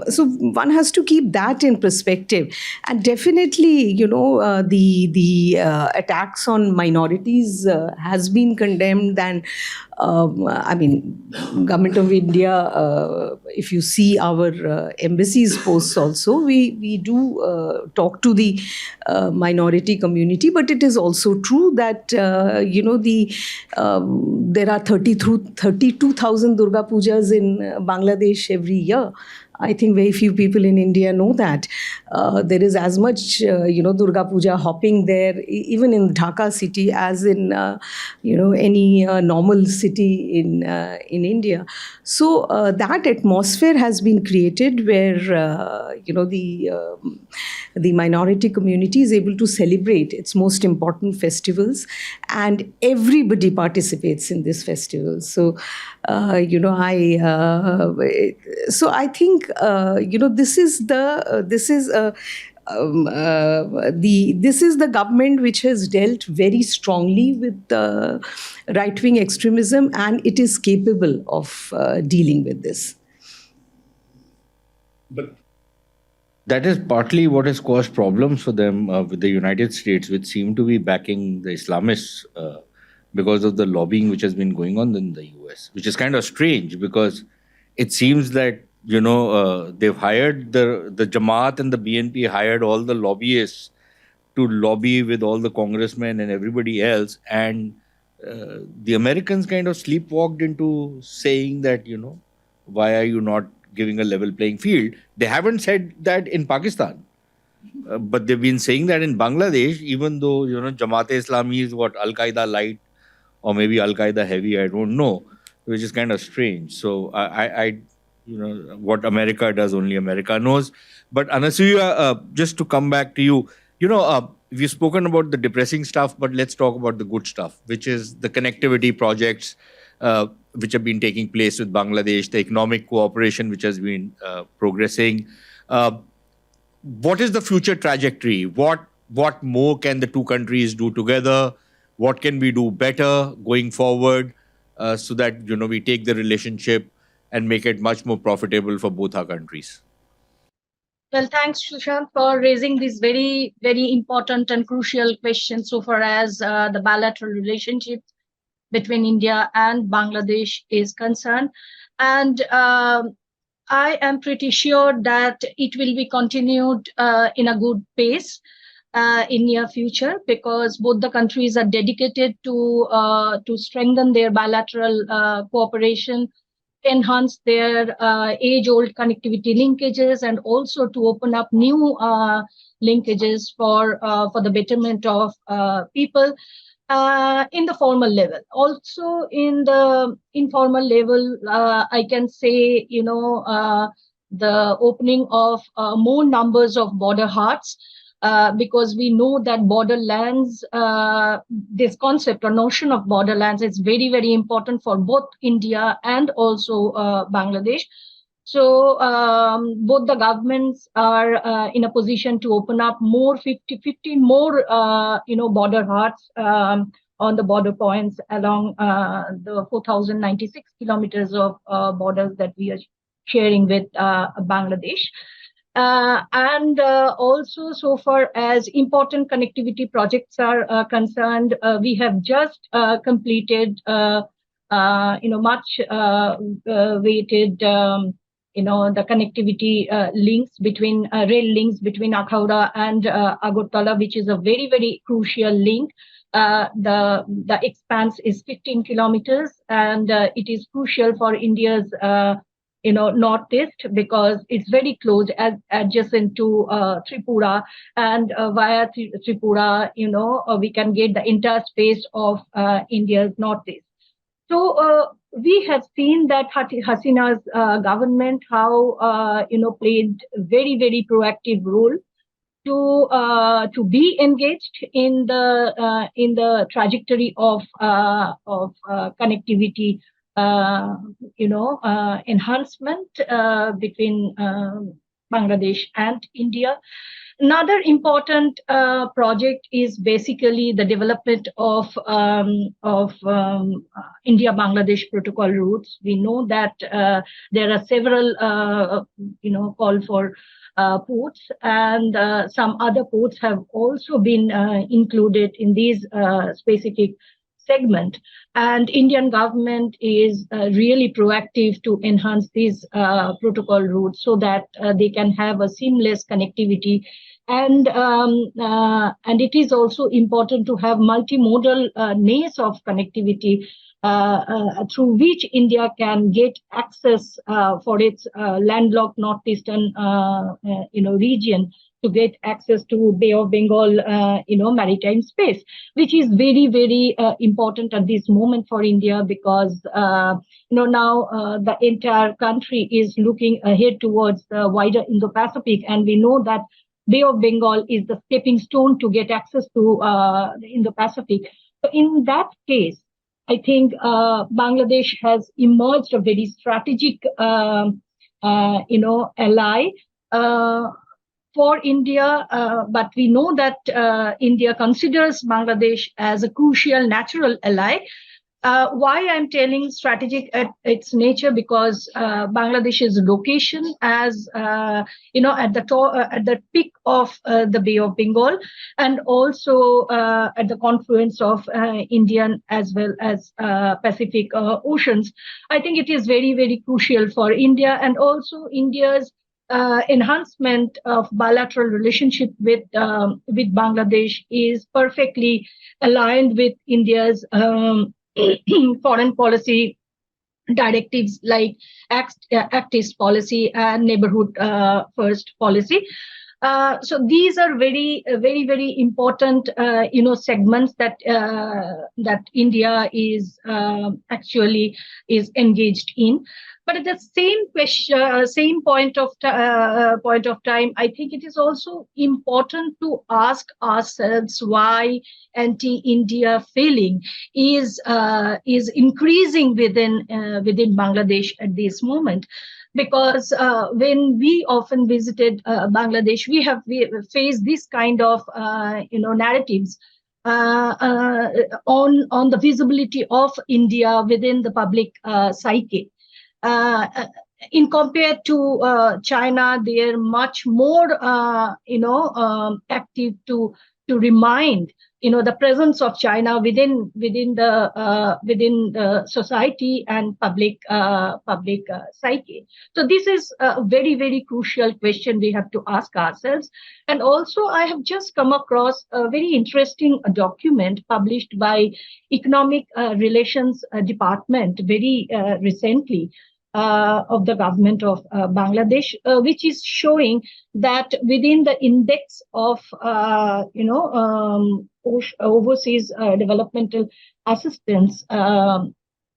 so one has to keep that in perspective. And definitely, the attacks on minorities has been condemned. And Government of India, if you see our embassies posts also, we do talk to the minority community, but it is also true that there are 32,000 Durga Pujas in Bangladesh every year. I think very few people in India know that. There is as much, Durga Puja hopping there, even in Dhaka city, as in, any normal city in India. So that atmosphere has been created where, the minority community is able to celebrate its most important festivals, and everybody participates in this festival. So, so I think, this is the government which has dealt very strongly with right-wing extremism, and it is capable of dealing with this.
But that is partly what has caused problems for them with the United States, which seem to be backing the Islamists because of the lobbying which has been going on in the US, which is kind of strange because it seems that, they've hired the Jamaat and the BNP hired all the lobbyists to lobby with all the congressmen and everybody else. And the Americans kind of sleepwalked into saying that, why are you not giving a level playing field? They haven't said that in Pakistan. But they've been saying that in Bangladesh, even though, Jamaat-e-Islami is what, Al-Qaeda light or maybe Al-Qaeda heavy, I don't know, which is kind of strange. So I what America does, only America knows. But Anasuya, just to come back to you, we've spoken about the depressing stuff, but let's talk about the good stuff, which is the connectivity projects which have been taking place with Bangladesh, the economic cooperation which has been progressing. What is the future trajectory? What more can the two countries do together? What can we do better going forward so that we take the relationship and make it much more profitable for both our countries?
Well, thanks, Sushant, for raising this very, very important and crucial question so far as the bilateral relationship between India and Bangladesh is concerned. And I am pretty sure that it will be continued in a good pace in near future, because both the countries are dedicated to strengthen their bilateral cooperation, enhance their age-old connectivity linkages, and also to open up new linkages for the betterment of people in the formal level. Also in the informal level, I can say, the opening of more numbers of border hearts, because we know that borderlands, this concept or notion of borderlands is very, very important for both India and also Bangladesh. So both the governments are in a position to open up more 15 more, border hearts on the border points along the 4,096 kilometers of borders that we are sharing with Bangladesh. And also, so far as important connectivity projects are concerned, we have just completed, much weighted, the connectivity links between rail links between Akhauda and Agartala, which is a very, very crucial link. The expanse is 15 kilometers, and it is crucial for India's northeast, because it's very close, adjacent to Tripura, and via Tripura, we can get the entire space of India's northeast. So we have seen that Hasina's government, how played very, very proactive role to be engaged in the trajectory of connectivity, enhancement between Bangladesh and India. Another important project is basically the development of India-Bangladesh protocol routes. We know that there are several, call for ports, and some other ports have also been included in these specific segment. And Indian government is really proactive to enhance these protocol routes so that they can have a seamless connectivity. And it is also important to have multimodal nays of connectivity through which India can get access for its landlocked northeastern region to get access to Bay of Bengal maritime space, which is very, very important at this moment for India, because now the entire country is looking ahead towards the wider Indo-Pacific, and we know that Bay of Bengal is the stepping stone to get access to the Indo-Pacific. So in that case, I think Bangladesh has emerged a very strategic, ally for India. But we know that India considers Bangladesh as a crucial natural ally. Why I'm telling strategic at its nature? Because Bangladesh's location as at the top, at the peak of the Bay of Bengal, and also at the confluence of Indian as well as Pacific oceans. I think it is very, very crucial for India, and also India's enhancement of bilateral relationship with Bangladesh is perfectly aligned with India's foreign policy directives like Act East policy and Neighborhood First policy. So these are very, very important, segments that India is actually is engaged in. But at the same point of time, I think it is also important to ask ourselves why anti-India feeling is increasing within Bangladesh at this moment. Because when we often visited Bangladesh, we faced this kind of narratives on the visibility of India within the public psyche. In compared to China, they are much more active to remind the presence of China within the society and public psyche. So this is a very, very crucial question we have to ask ourselves. And also, I have just come across a very interesting document published by Economic Relations Department very recently. Of the government of Bangladesh, which is showing that within the index of overseas developmental assistance,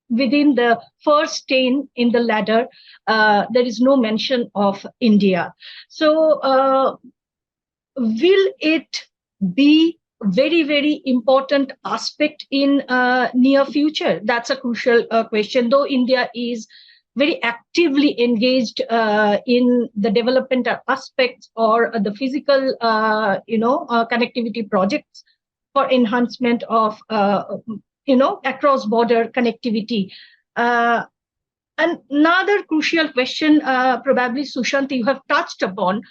within the first 10 in the ladder, there is no mention of India. So will it be very, very important aspect in near future? That's a crucial question, though India is very actively engaged in the development aspects or the physical, connectivity projects for enhancement of, across-border connectivity. Another crucial question, probably Sushant, you have touched upon,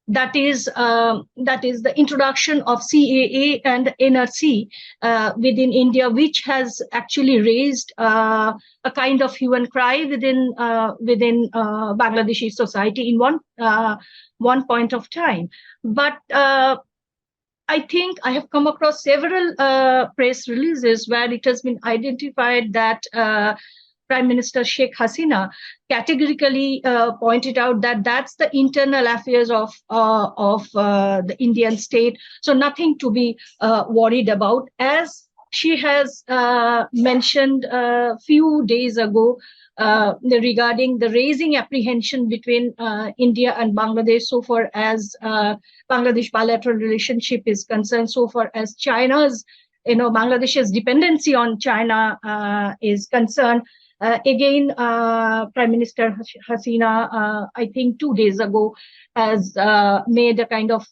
that is the introduction of CAA and NRC within India, which has actually raised a kind of hue and cry within Bangladeshi society in one point of time. But I think I have come across several press releases where it has been identified that Prime Minister Sheikh Hasina categorically pointed out that that's the internal affairs of the Indian state, so nothing to be worried about. As she has mentioned a few days ago regarding the raising apprehension between India and Bangladesh, so far as Bangladesh bilateral relationship is concerned, so far as China's, Bangladesh's dependency on China is concerned. Again, Prime Minister Hasina, I think 2 days ago, has made a kind of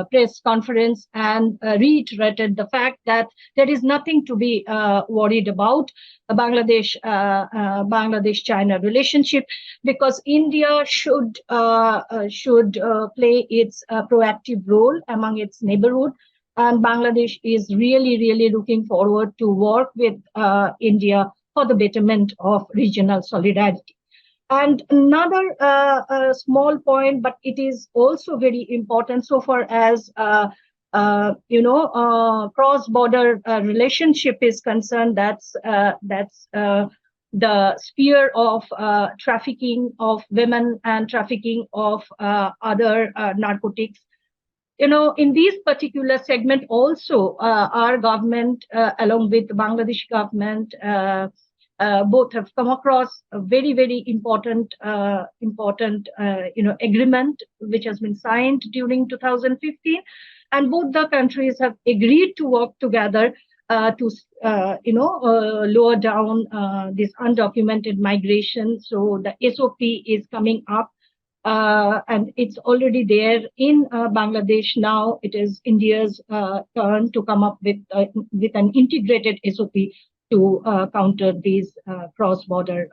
press conference and reiterated the fact that there is nothing to be worried about Bangladesh-China relationship, because India should play its proactive role among its neighborhood. And Bangladesh is really, really looking forward to work with India for the betterment of regional solidarity. And another small point, but it is also very important so far as cross-border relationship is concerned, that's the sphere of trafficking of women and trafficking of other narcotics. In these particular segment also, our government, along with the Bangladesh government, both have come across a very, very important agreement which has been signed during 2015, and both the countries have agreed to work together to lower down this undocumented migration. So the SOP is coming up. And it's already there in Bangladesh now. It is India's turn to come up with an integrated SOP to counter these cross-border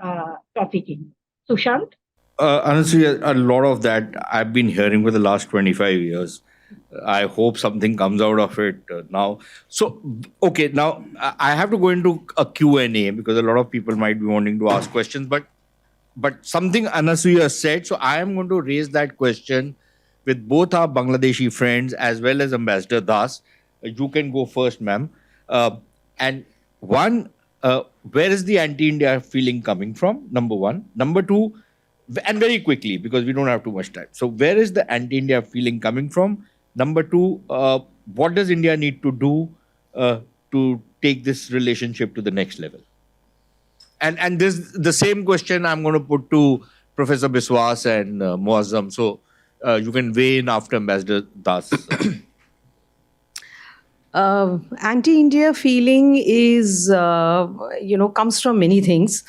trafficking. Sushant?
Honestly, a lot of that I've been hearing for the last 25 years. I hope something comes out of it now. So, okay, now I have to go into a Q&A because a lot of people might be wanting to ask questions, but something Anasuya said, so I am going to raise that question with both our Bangladeshi friends as well as Ambassador Das. You can go first, ma'am. And one, where is the anti-India feeling coming from? Number one. Number two, and very quickly, because we don't have too much time. So where is the anti-India feeling coming from? Number two, what does India need to do to take this relationship to the next level? And this the same question I'm going to put to Professor Biswas and Muazzam. So you can weigh in after Ambassador Das.
Anti-India feeling is, comes from many things.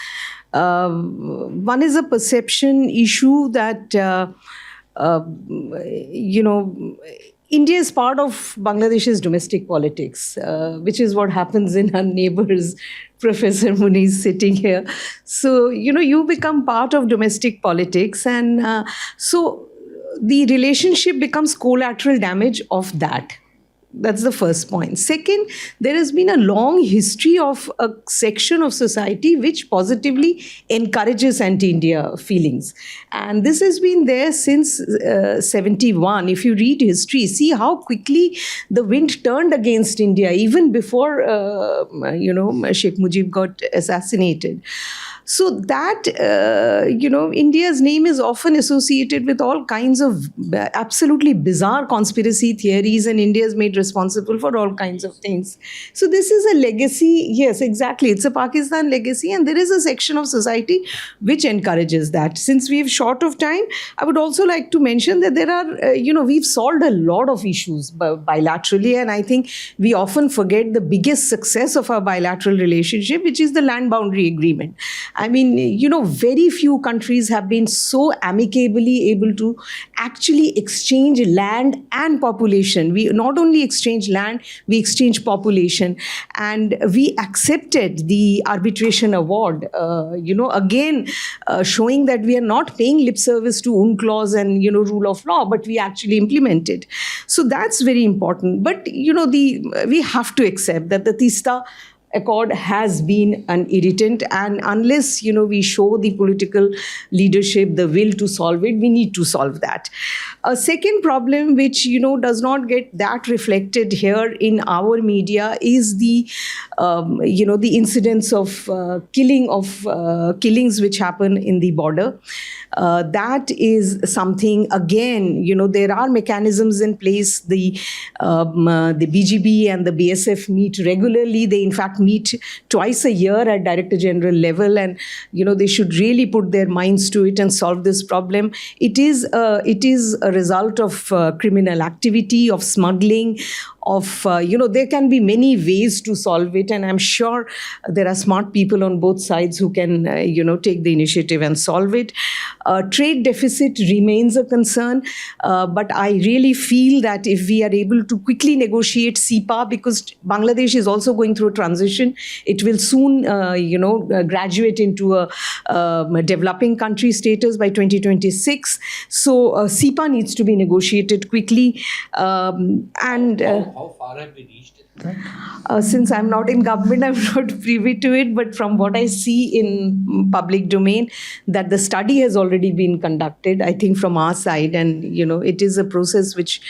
One is a perception issue that, India is part of Bangladesh's domestic politics, which is what happens in our neighbors. Professor Muni is sitting here. So, you become part of domestic politics. And so the relationship becomes collateral damage of that. That's the first point. Second, there has been a long history of a section of society which positively encourages anti-India feelings. And this has been there since 71. If you read history, see how quickly the wind turned against India, even before, Sheikh Mujib got assassinated. So that, India's name is often associated with all kinds of absolutely bizarre conspiracy theories, and India is made responsible for all kinds of things. So this is a legacy. Yes, exactly. It's a Pakistan legacy, and there is a section of society which encourages that. Since we have short of time, I would also like to mention that there are, we've solved a lot of issues bilaterally, and I think we often forget the biggest success of our bilateral relationship, which is the land boundary agreement. I mean, very few countries have been so amicably able to actually exchange land and population. We not only exchange land, we exchange population. And we accepted the arbitration award, again, showing that we are not paying lip service to UNCLOS and, rule of law, but we actually implement it. So that's very important. But, we have to accept that the Tista Accord has been an irritant, and unless we show the political leadership the will to solve it, we need to solve that. A second problem which does not get that reflected here in our media is the the incidents of killings which happen in the border. That is something, again, there are mechanisms in place. The BGB and the BSF meet regularly. They in fact meet twice a year at Director General level, and they should really put their minds to it and solve this problem. It is a result of criminal activity, of smuggling, of there can be many ways to solve it, and I'm sure there are smart people on both sides who can take the initiative and solve it. Trade deficit remains a concern, but I really feel that if we are able to quickly negotiate CEPA, because Bangladesh is also going through a transition, it will soon graduate into a developing country status by 2026. So CEPA needs to be negotiated quickly, and
how far have we reached?
Since I'm not in government, I'm not privy to it, but from what I see in public domain, that the study has already already been conducted, I think, from our side. And, it is a process which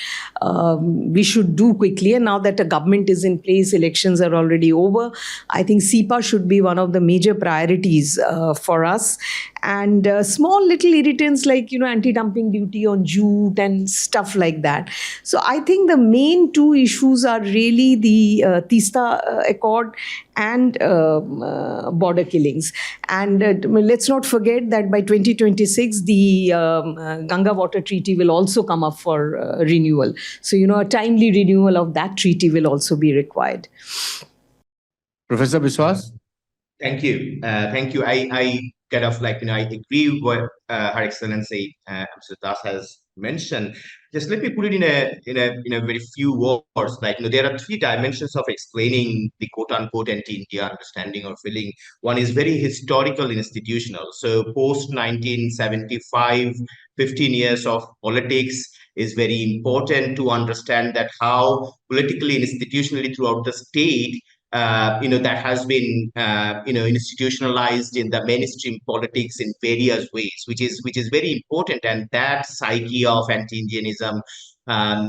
we should do quickly. And now that a government is in place, elections are already over, I think SEPA should be one of the major priorities for us. And small little irritants like, anti-dumping duty on jute and stuff like that. So I think the main two issues are really the Tista Accord and border killings. And let's not forget that by 2026, the Ganga Water Treaty will also come up for renewal. So, a timely renewal of that treaty will also be required.
Professor Biswas?
Thank you. Thank you. I kind of I agree with what Her Excellency Mr. Das has mentioned. Just let me put it in a very few words. There are three dimensions of explaining the quote unquote anti-India understanding or feeling. One is very historical and institutional. So post 1975, 15 years of politics is very important to understand that how politically and institutionally throughout the state that has been institutionalized in the mainstream politics in various ways, which is very important. And that psyche of anti-Indianism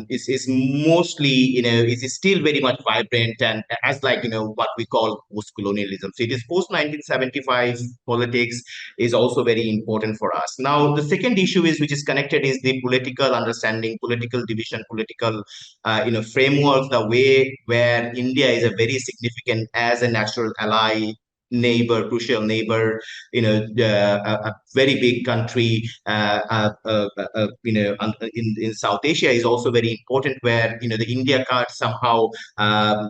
is mostly is still very much vibrant and as what we call post-colonialism. So it is post 1975 politics is also very important for us. Now the second issue is which is connected is the political understanding, political division, political framework, the way where India is a very significant as a natural ally, neighbor, crucial neighbor, a very big country, in South Asia is also very important, where the India card somehow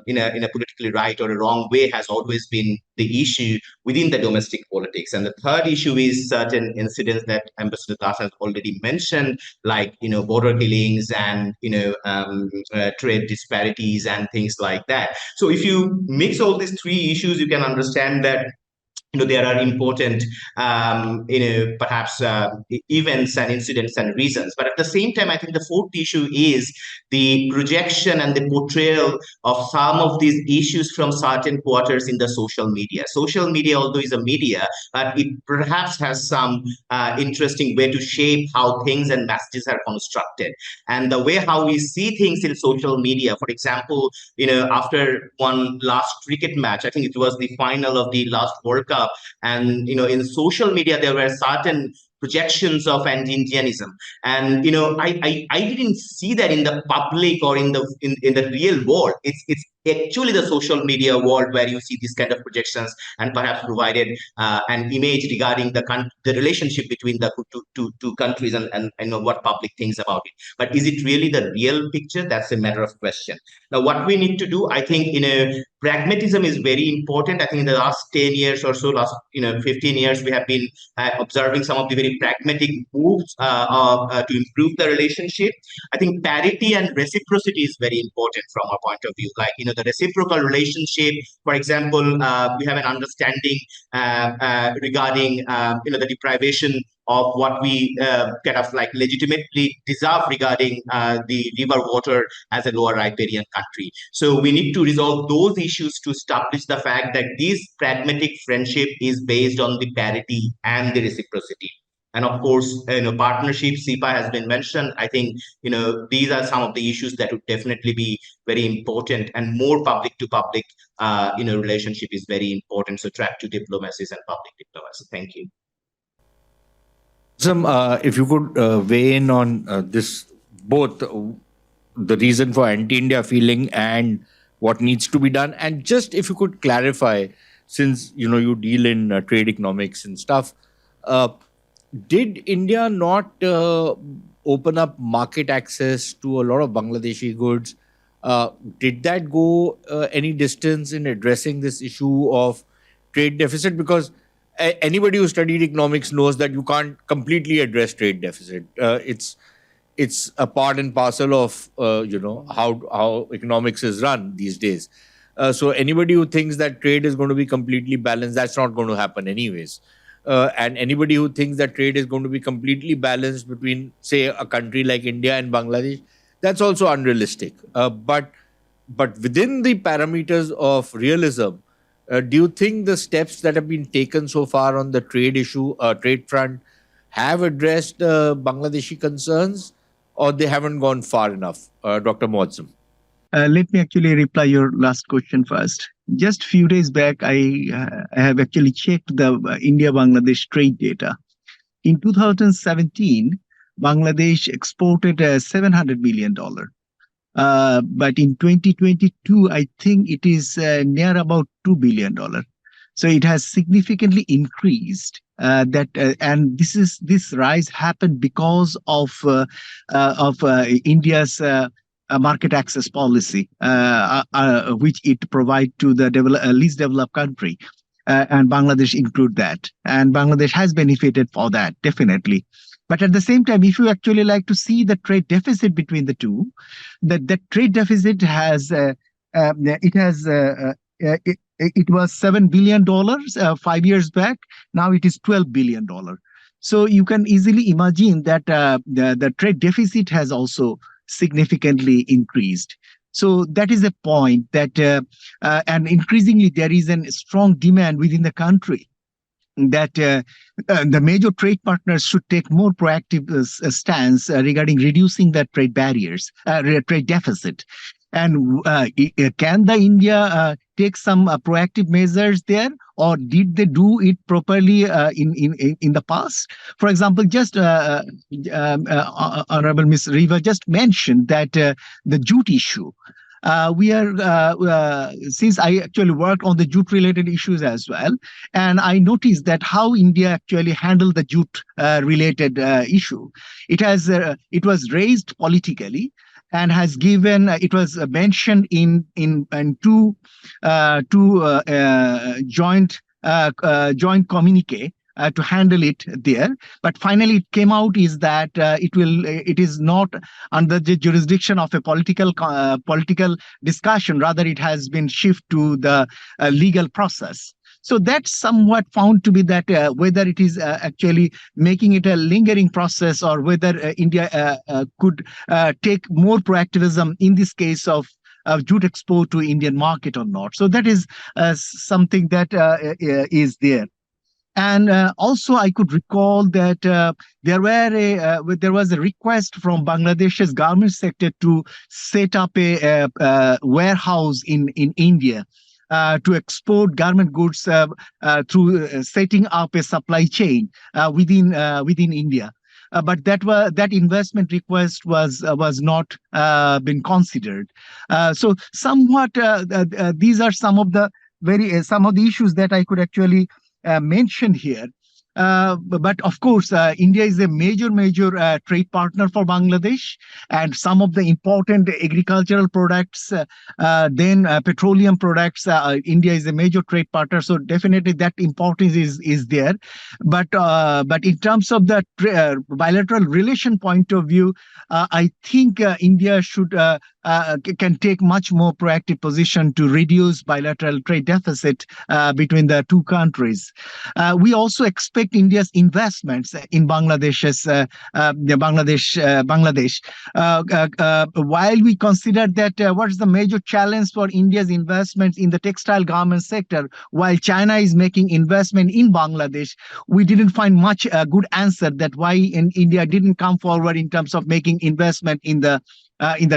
in a politically right or a wrong way has always been the issue within the domestic politics. And the third issue is certain incidents that Ambassador Das has already mentioned, like border killings and trade disparities and things like that. So if you mix all these three issues, you can understand that there are important, perhaps events and incidents and reasons. But at the same time, I think the fourth issue is the projection and the portrayal of some of these issues from certain quarters in the social media. Social media, although is a media, it perhaps has some interesting way to shape how things and messages are constructed. And the way how we see things in social media, for example, after one last cricket match, I think it was the final of the last World Cup, and in social media there were certain projections of anti-Indianism, and I didn't see that in the public or in the real world. It's actually the social media world where you see these kind of projections and perhaps provided an image regarding the relationship between the two countries and what public thinks about it. But is it really the real picture? That's a matter of question. Now, what we need to do, I think, pragmatism is very important. I think in the last 10 years or so, last 15 years, we have been observing some of the very pragmatic moves to improve the relationship. I think parity and reciprocity is very important from our point of view. The reciprocal relationship, for example, we have an understanding regarding the deprivation of what we legitimately deserve regarding the river water as a lower riparian country. So we need to resolve those issues to establish the fact that this pragmatic friendship is based on the parity and the reciprocity. And of course, partnership, SEPA has been mentioned. I think, these are some of the issues that would definitely be very important, and more public to public, relationship is very important. So track to diplomacies and public diplomacy. Thank you.
If you could weigh in on this, both the reason for anti-India feeling and what needs to be done, and just if you could clarify, since you deal in trade economics and stuff, did India not open up market access to a lot of Bangladeshi goods? Did that go any distance in addressing this issue of trade deficit? Because anybody who studied economics knows that you can't completely address trade deficit. It's a part and parcel of how economics is run these days. So anybody who thinks that trade is going to be completely balanced, that's not going to happen anyways. And anybody who thinks that trade is going to be completely balanced between, say, a country like India and Bangladesh, that's also unrealistic. But within the parameters of realism, do you think the steps that have been taken so far on the trade issue, trade front, have addressed Bangladeshi concerns, or they haven't gone far enough? Dr. Muazzam.
Let me actually reply your last question first. Just few days back, I have actually checked the India-Bangladesh trade data. In 2017, Bangladesh exported $700 million. But in 2022, I think it is near about $2 billion. So it has significantly increased. And this rise happened because of India's market access policy, which it provides to the least developed country. And Bangladesh include that. And Bangladesh has benefited for that, definitely. But at the same time, if you actually like to see the trade deficit between the two, the trade deficit has it was $7 billion 5 years back. Now it is $12 billion. So you can easily imagine that the trade deficit has also significantly increased. So that is a point that, and increasingly there is a strong demand within the country that the major trade partners should take more proactive stance regarding reducing the trade barriers, trade deficit. And can the India take some proactive measures there, or did they do it properly in the past? For example, just Honorable Ms. Riva just mentioned that the jute issue. Since I actually worked on the jute related issues as well, and I noticed that how India actually handled the jute related issue. It was raised politically, and has given, it was mentioned in two joint communique to handle it there. But finally it came out is that it is not under the jurisdiction of a political discussion. Rather, it has been shifted to the legal process. So that's somewhat found to be that whether it is actually making it a lingering process, or whether India could take more proactivism in this case of jute export to Indian market or not. So that is something that is there. And also, I could recall that there was a request from Bangladesh's garment sector to set up a warehouse in India. To export garment goods through setting up a supply chain within India. But that investment request was not been considered. So somewhat these are some of the issues that I could actually mention here. But of course, India is a major trade partner for Bangladesh, and some of the important agricultural products, then petroleum products, India is a major trade partner. So definitely that importance is there. But in terms of the bilateral relation point of view, I think India should can take much more proactive position to reduce bilateral trade deficit between the two countries. We also expect India's investments in Bangladesh. While we consider that what is the major challenge for India's investments in the textile garment sector, while China is making investment in Bangladesh, we didn't find much good answer that why India didn't come forward in terms of making investment in the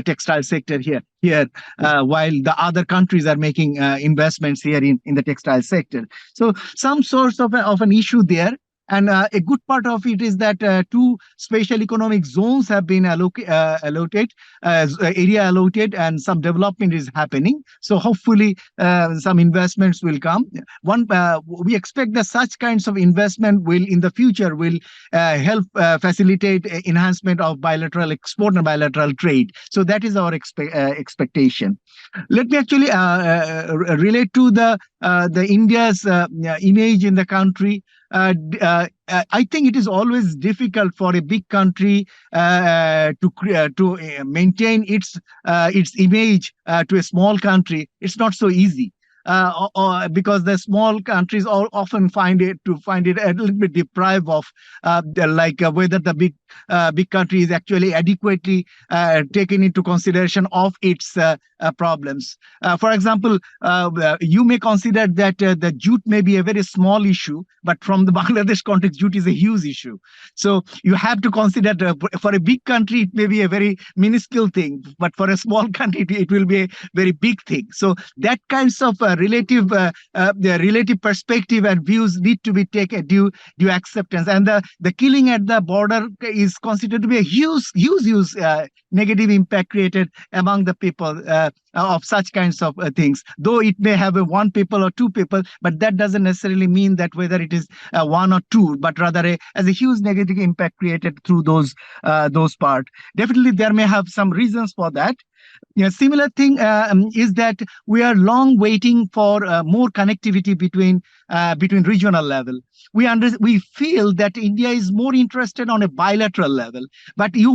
textile sector here, while the other countries are making investments here in the textile sector. So some sorts of an issue there. And a good part of it is that two special economic zones have been allotted, area allotted, and some development is happening. So hopefully some investments will come. We expect that such kinds of investment will in the future will help facilitate enhancement of bilateral export and bilateral trade. So that is our expectation. Let me actually relate to the India's image in the country. I think it is always difficult for a big country to maintain its image to a small country. It's not so easy. Because the small countries often find it a little bit deprived of whether the big big country is actually adequately taken into consideration of its problems. For example, you may consider that the jute may be a very small issue, but from the Bangladesh context, jute is a huge issue. So you have to consider for a big country, it may be a very minuscule thing, but for a small country, it will be a very big thing. So that kinds of the relative perspective and views need to be taken due acceptance. And the killing at the border is considered to be a huge negative impact created among the people of such kinds of things. Though it may have one people or two people, but that doesn't necessarily mean that whether it is one or two, but rather as a huge negative impact created through those parts. Definitely, there may have some reasons for that. Similar thing is that we are long waiting for more connectivity between regional level. We feel that India is more interested on a bilateral level, but you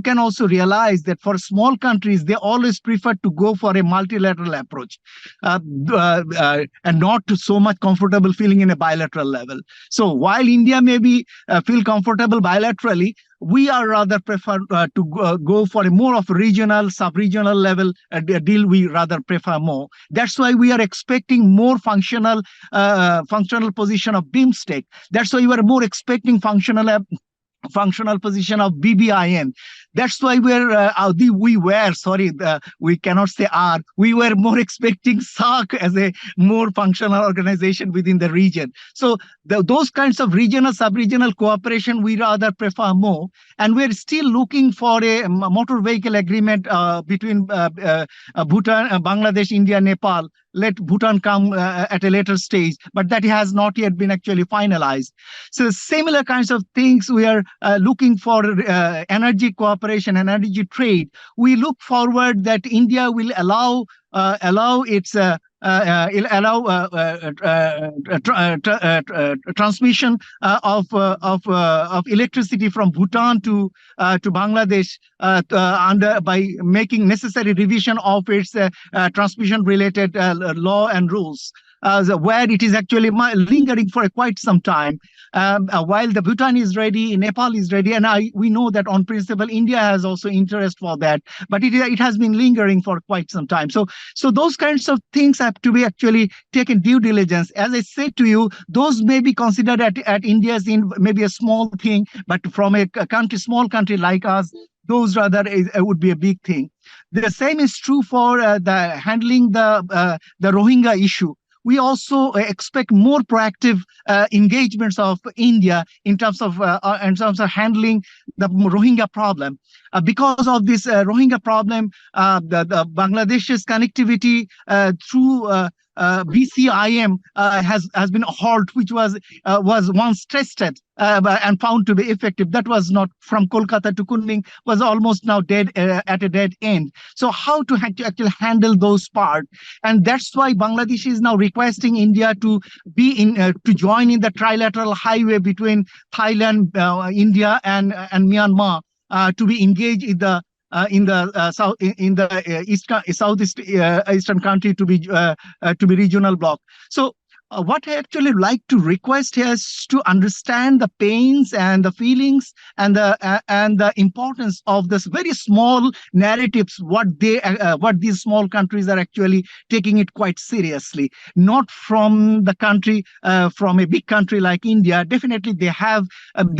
can also realize that for small countries they always prefer to go for a multilateral approach and not so much comfortable feeling in a bilateral level. So while India may be feel comfortable bilaterally, we are rather prefer to go for a more of a regional, sub-regional level deal. We rather prefer more. That's why we are expecting more functional position of BIMSTEC. That's why we are more expecting functional position of BBIN. That's why we cannot say we were more expecting SAARC as a more functional organization within the region. So those kinds of regional, sub-regional cooperation, we rather prefer more. And we're still looking for a motor vehicle agreement between Bhutan, Bangladesh, India, Nepal. Let Bhutan come at a later stage, but that has not yet been actually finalized. So similar kinds of things we are looking for energy cooperation and energy trade. We look forward that India will allow its transmission of electricity from Bhutan to Bangladesh by making necessary revision of its transmission related law and rules. Where it is actually lingering for quite some time. While the Bhutan is ready, Nepal is ready, and we know that on principle India has also interest for that, but it has been lingering for quite some time. So those kinds of things have to be actually taken due diligence. As I said to you, those may be considered at India's maybe a small thing, but from a small country like us, those rather would be a big thing. The same is true for the handling the Rohingya issue. We also expect more proactive engagements of India in terms of handling the Rohingya problem. Because of this Rohingya problem, the Bangladesh's connectivity through BCIM has been halt, which was once tested and found to be effective. That was not from Kolkata to Kunming, was almost now dead at a dead end. So how to actually handle those parts, and that's why Bangladesh is now requesting India to be in to join in the trilateral highway between Thailand, India, and Myanmar to be engaged in the southeast eastern country to be regional bloc. So what I actually like to request here is to understand the pains and the feelings and the importance of this very small narratives. What these small countries are actually taking it quite seriously, not from the country, from a big country like India. Definitely, they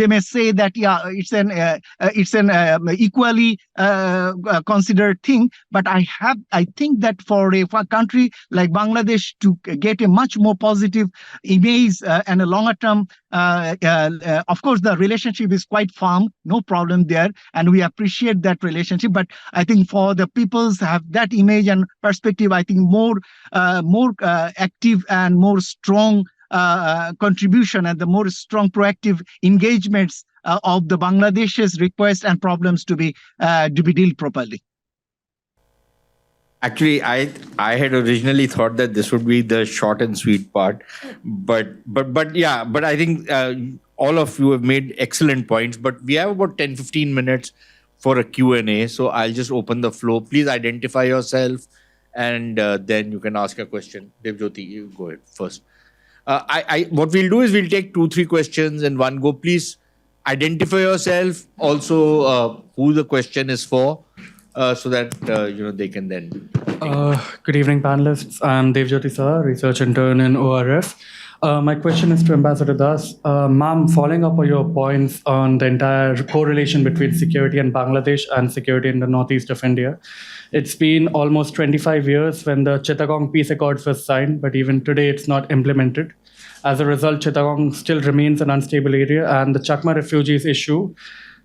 may say that it's an equally considered thing. But I think that for a country like Bangladesh to get a much more positive image and a longer term, of course, the relationship is quite firm, no problem there, and we appreciate that relationship. But I think for the peoples have that image and perspective, I think more active and more strong contribution and the more strong proactive engagements of the Bangladesh's requests and problems to be dealt properly.
Actually, I had originally thought that this would be the short and sweet part, but I think all of you have made excellent points. But we have about 10-15 minutes for a Q&A, so I'll just open the floor. Please identify yourself, and then you can ask a question. Devjyoti, you go ahead first. What we'll do is we'll take 2-3 questions in one go. Please identify yourself, also who the question is for, so that they can then.
Good evening, panelists. I'm Devjyoti Sir, research intern in ORF. My question is to Ambassador Das. Ma'am, following up on your points on the entire correlation between security in Bangladesh and security in the northeast of India, it's been almost 25 years when the Chittagong Peace Accords was signed, but even today it's not implemented. As a result, Chittagong still remains an unstable area, and the Chakma refugees issue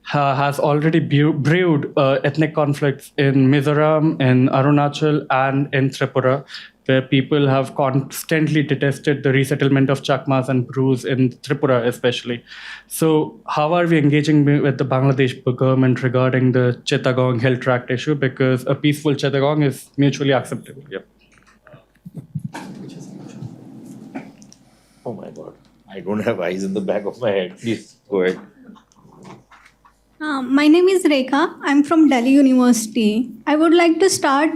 has already brewed ethnic conflicts in Mizoram, in Arunachal, and in Tripura, where people have constantly detested the resettlement of Chakmas and Brus in Tripura especially. So how are we engaging with the Bangladesh government regarding the Chittagong Hill Tract issue? Because a peaceful Chittagong is mutually acceptable. Yeah.
Oh my God, I don't have eyes in the back of my head. Please go ahead.
My name is Rekha. I'm from Delhi University. I would like to start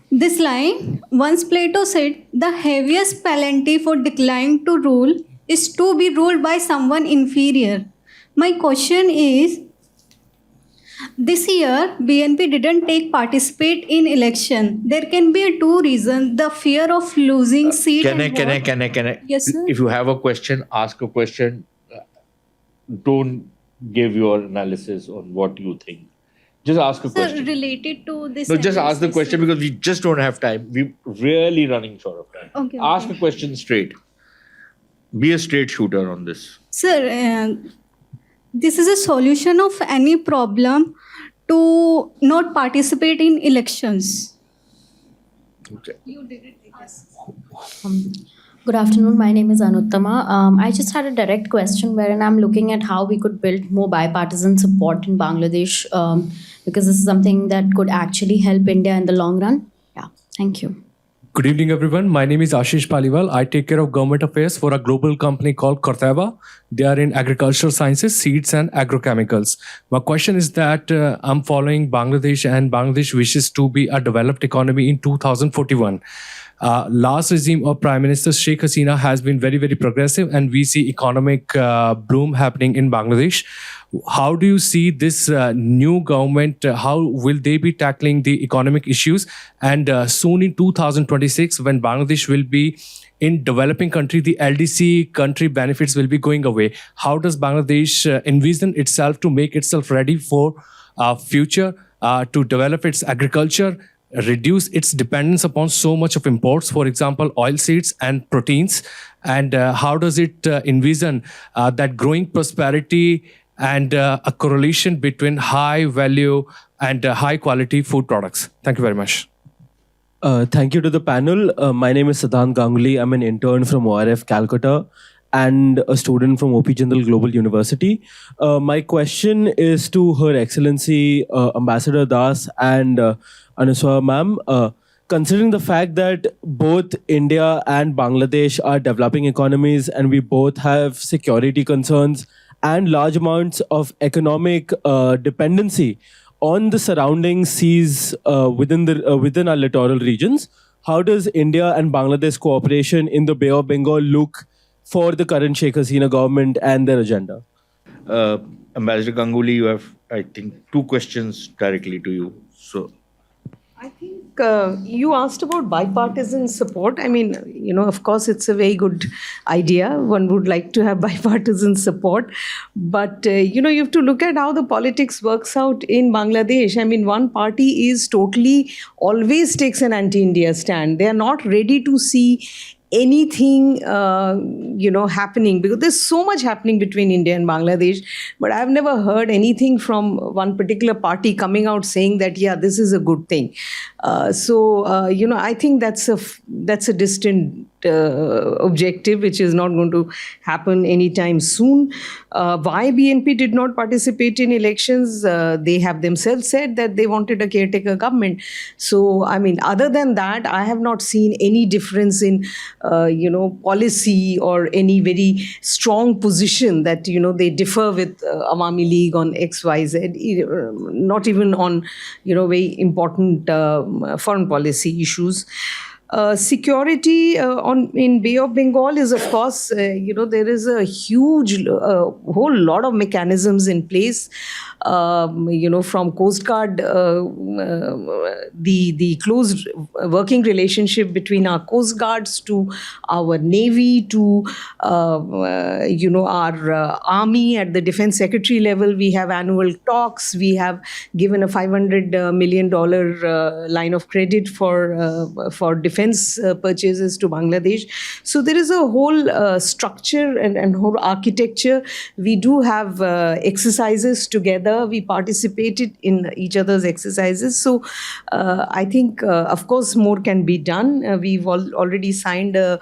this line. Once Plato said, the heaviest penalty for declining to rule is to be ruled by someone inferior. My question is, this year, BNP didn't participate in election. There can be two reasons. The fear of losing seat.
Can I?
Yes, sir.
If you have a question, ask a question. Don't give your analysis on what you think. Just ask a question.
Related to this.
No, just ask the question because we just don't have time. We're really running short of time.
Okay.
Ask a question straight. Be a straight shooter on this.
Sir, this is a solution of any problem to not participate in elections.
Okay.
Good afternoon. My name is Anuttama. I just had a direct question wherein I'm looking at how we could build more bipartisan support in Bangladesh because this is something that could actually help India in the long run. Yeah, thank you.
Good evening, everyone. My name is Ashish Paliwal. I take care of government affairs for a global company called Corteva. They are in agricultural sciences, seeds, and agrochemicals. My question is that I'm following Bangladesh, and Bangladesh wishes to be a developed economy in 2041. Last regime of Prime Minister Sheikh Hasina has been very, very progressive, and we see economic bloom happening in Bangladesh. How do you see this new government? How will they be tackling the economic issues? And soon in 2026, when Bangladesh will be in developing country, the LDC country benefits will be going away. How does Bangladesh envision itself to make itself ready for future, to develop its agriculture, reduce its dependence upon so much of imports, for example, oilseeds and proteins? And how does it envision that growing prosperity and a correlation between high value and high quality food products? Thank you very much.
Thank you to the panel. My name is Siddhant Ganguly. I'm an intern from ORF Calcutta and a student from OP Jindal Global University. My question is to Her Excellency Ambassador Das and Anuswa ma'am. Considering the fact that both India and Bangladesh are developing economies and we both have security concerns and large amounts of economic dependency on the surrounding seas within our littoral regions, how does India and Bangladesh cooperation in the Bay of Bengal look for the current Sheikh Hasina government and their agenda?
Ambassador Ganguly, you have, I think, two questions directly to you. So,
I think you asked about bipartisan support. I mean, of course, it's a very good idea. One would like to have bipartisan support. But, you have to look at how the politics works out in Bangladesh. I mean, one party is always takes an anti-India stand. They are not ready to see anything happening, because there's so much happening between India and Bangladesh, but I've never heard anything from one particular party coming out saying that this is a good thing. I think that's a distant objective which is not going to happen anytime soon. Why BNP did not participate in elections? They have themselves said that they wanted a caretaker government. So, I mean, other than that, I have not seen any difference in policy or any very strong position that, they differ with Awami League on XYZ, not even on, very important foreign policy issues. Security in Bay of Bengal is, of course, there is a huge, whole lot of mechanisms in place. From Coast Guard, the close working relationship between our Coast Guards to our Navy to our Army at the Defense Secretary level. We have annual talks. We have given a $500 million line of credit for defense purchases to Bangladesh. So there is a whole structure and whole architecture. We do have exercises together. We participated in each other's exercises. So I think, of course, more can be done. We've already signed a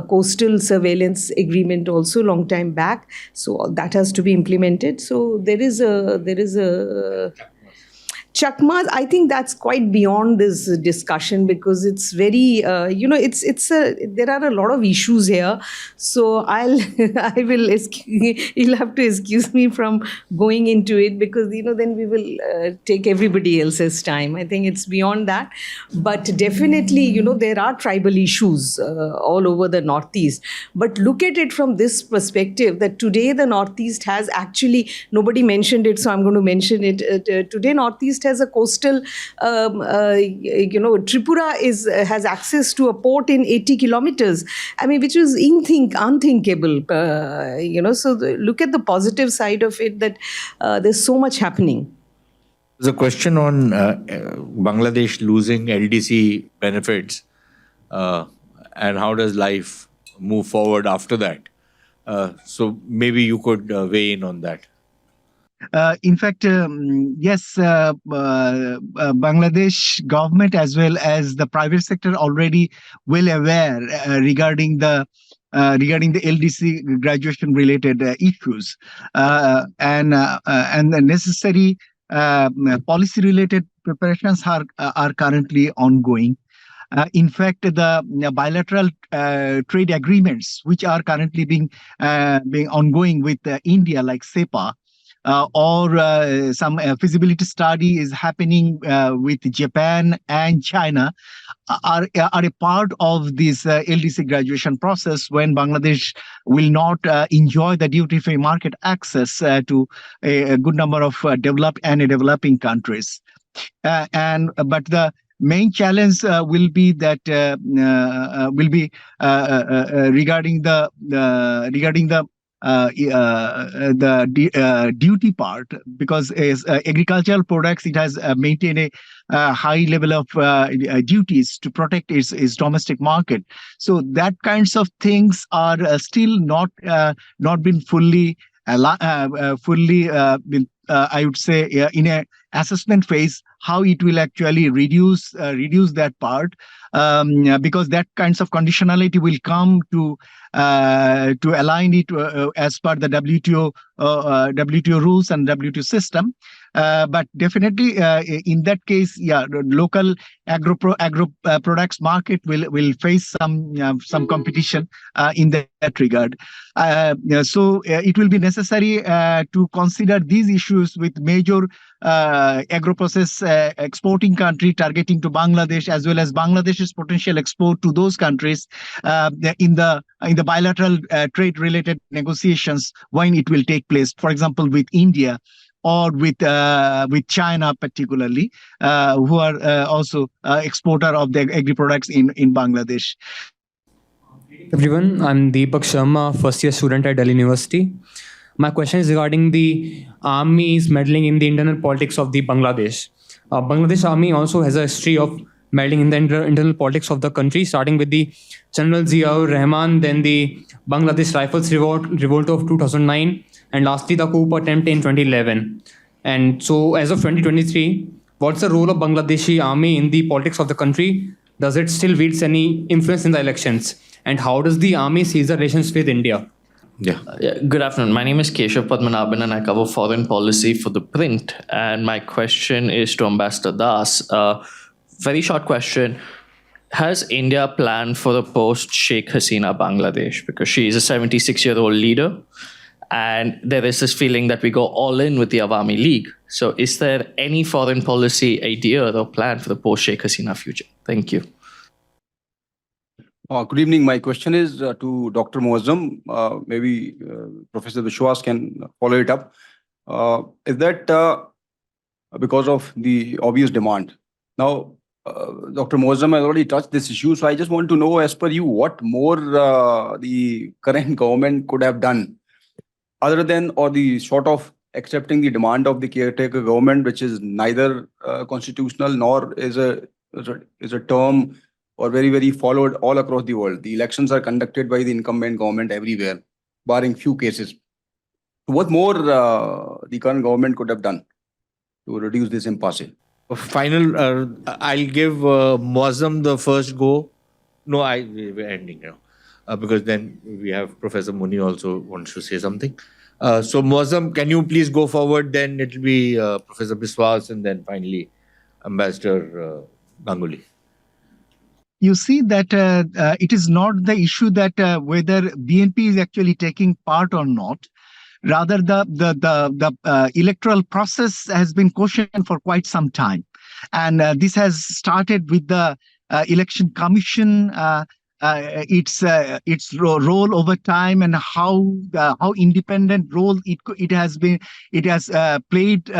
coastal surveillance agreement also long time back. So that has to be implemented. So there is a Chakmas, I think that's quite beyond this discussion because it's very, there are a lot of issues here. So you'll have to excuse me from going into it because, then we will take everybody else's time. I think it's beyond that. But definitely, there are tribal issues all over the Northeast. But look at it from this perspective that today the Northeast has actually, nobody mentioned it, so I'm going to mention it. Today Northeast has a coastal, Tripura has access to a port in 80 kilometers. I mean, which was unthinkable, so look at the positive side of it that there's so much happening.
There's a question on Bangladesh losing LDC benefits and how does life move forward after that? So maybe you could weigh in on that.
In fact, yes, Bangladesh government as well as the private sector already well aware regarding the LDC graduation related issues and the necessary policy related preparations are currently ongoing. In fact, the bilateral trade agreements which are currently being ongoing with India, like SEPA, or some feasibility study is happening with Japan and China, are a part of this LDC graduation process when Bangladesh will not enjoy the duty-free market access to a good number of developed and developing countries. But the main challenge will be that regarding the duty part, because as agricultural products, it has maintained a high level of duties to protect its domestic market. So that kinds of things are still not been fully I would say in a assessment phase, how it will actually reduce that part, because that kinds of conditionality will come to align it as per the WTO rules and WTO system. But definitely in that case, local agro products market will face some competition in that regard. So it will be necessary to consider these issues with major agro-process exporting country targeting to Bangladesh, as well as Bangladesh's potential export to those countries in the bilateral trade-related negotiations when it will take place. For example, with India or with China particularly, who are also exporter of the agri-products in Bangladesh.
Everyone, I'm Deepak Sharma, first-year student at Delhi University. My question is regarding the army's meddling in the internal politics of the Bangladesh. Bangladesh army also has a history of meddling in the internal politics of the country, starting with the General Ziaur Rahman, then the Bangladesh Rifles revolt of 2009, and lastly the coup attempt in 2011. And so as of 2023, what's the role of Bangladeshi army in the politics of the country? Does it still wields any influence in the elections? And how does the army see the relations with India?
Yeah. Good afternoon. My name is Keshav Padmanabhan and I cover foreign policy for The Print. And my question is to Ambassador Das. Very short question. Has India planned for a post-Sheikh Hasina Bangladesh? Because she is a 76-year-old leader. And there is this feeling that we go all in with the Awami League. So is there any foreign policy idea or plan for the post-Sheikh Hasina future? Thank you.
Good evening. My question is to Dr. Moazzam. Maybe Professor Vishwas can follow it up. Is that because of the obvious demand? Now, Dr. Moazzam has already touched this issue, so I just want to know, as per you, what more the current government could have done, other than or the sort of accepting the demand of the caretaker government, which is neither constitutional nor is a term or very followed all across the world. The elections are conducted by the incumbent government everywhere, barring few cases. What more the current government could have done to reduce this impasse?
Final, I'll give Moazzam the first go. No, we're ending now. Because then we have Professor Muni also wants to say something. So Moazzam, can you please go forward? Then it'll be Professor Biswas and then finally Ambassador Ganguly.
You see that it is not the issue that whether BNP is actually taking part or not. Rather, the electoral process has been questioned for quite some time. And this has started with the Election Commission, its role over time, and how independent role it has played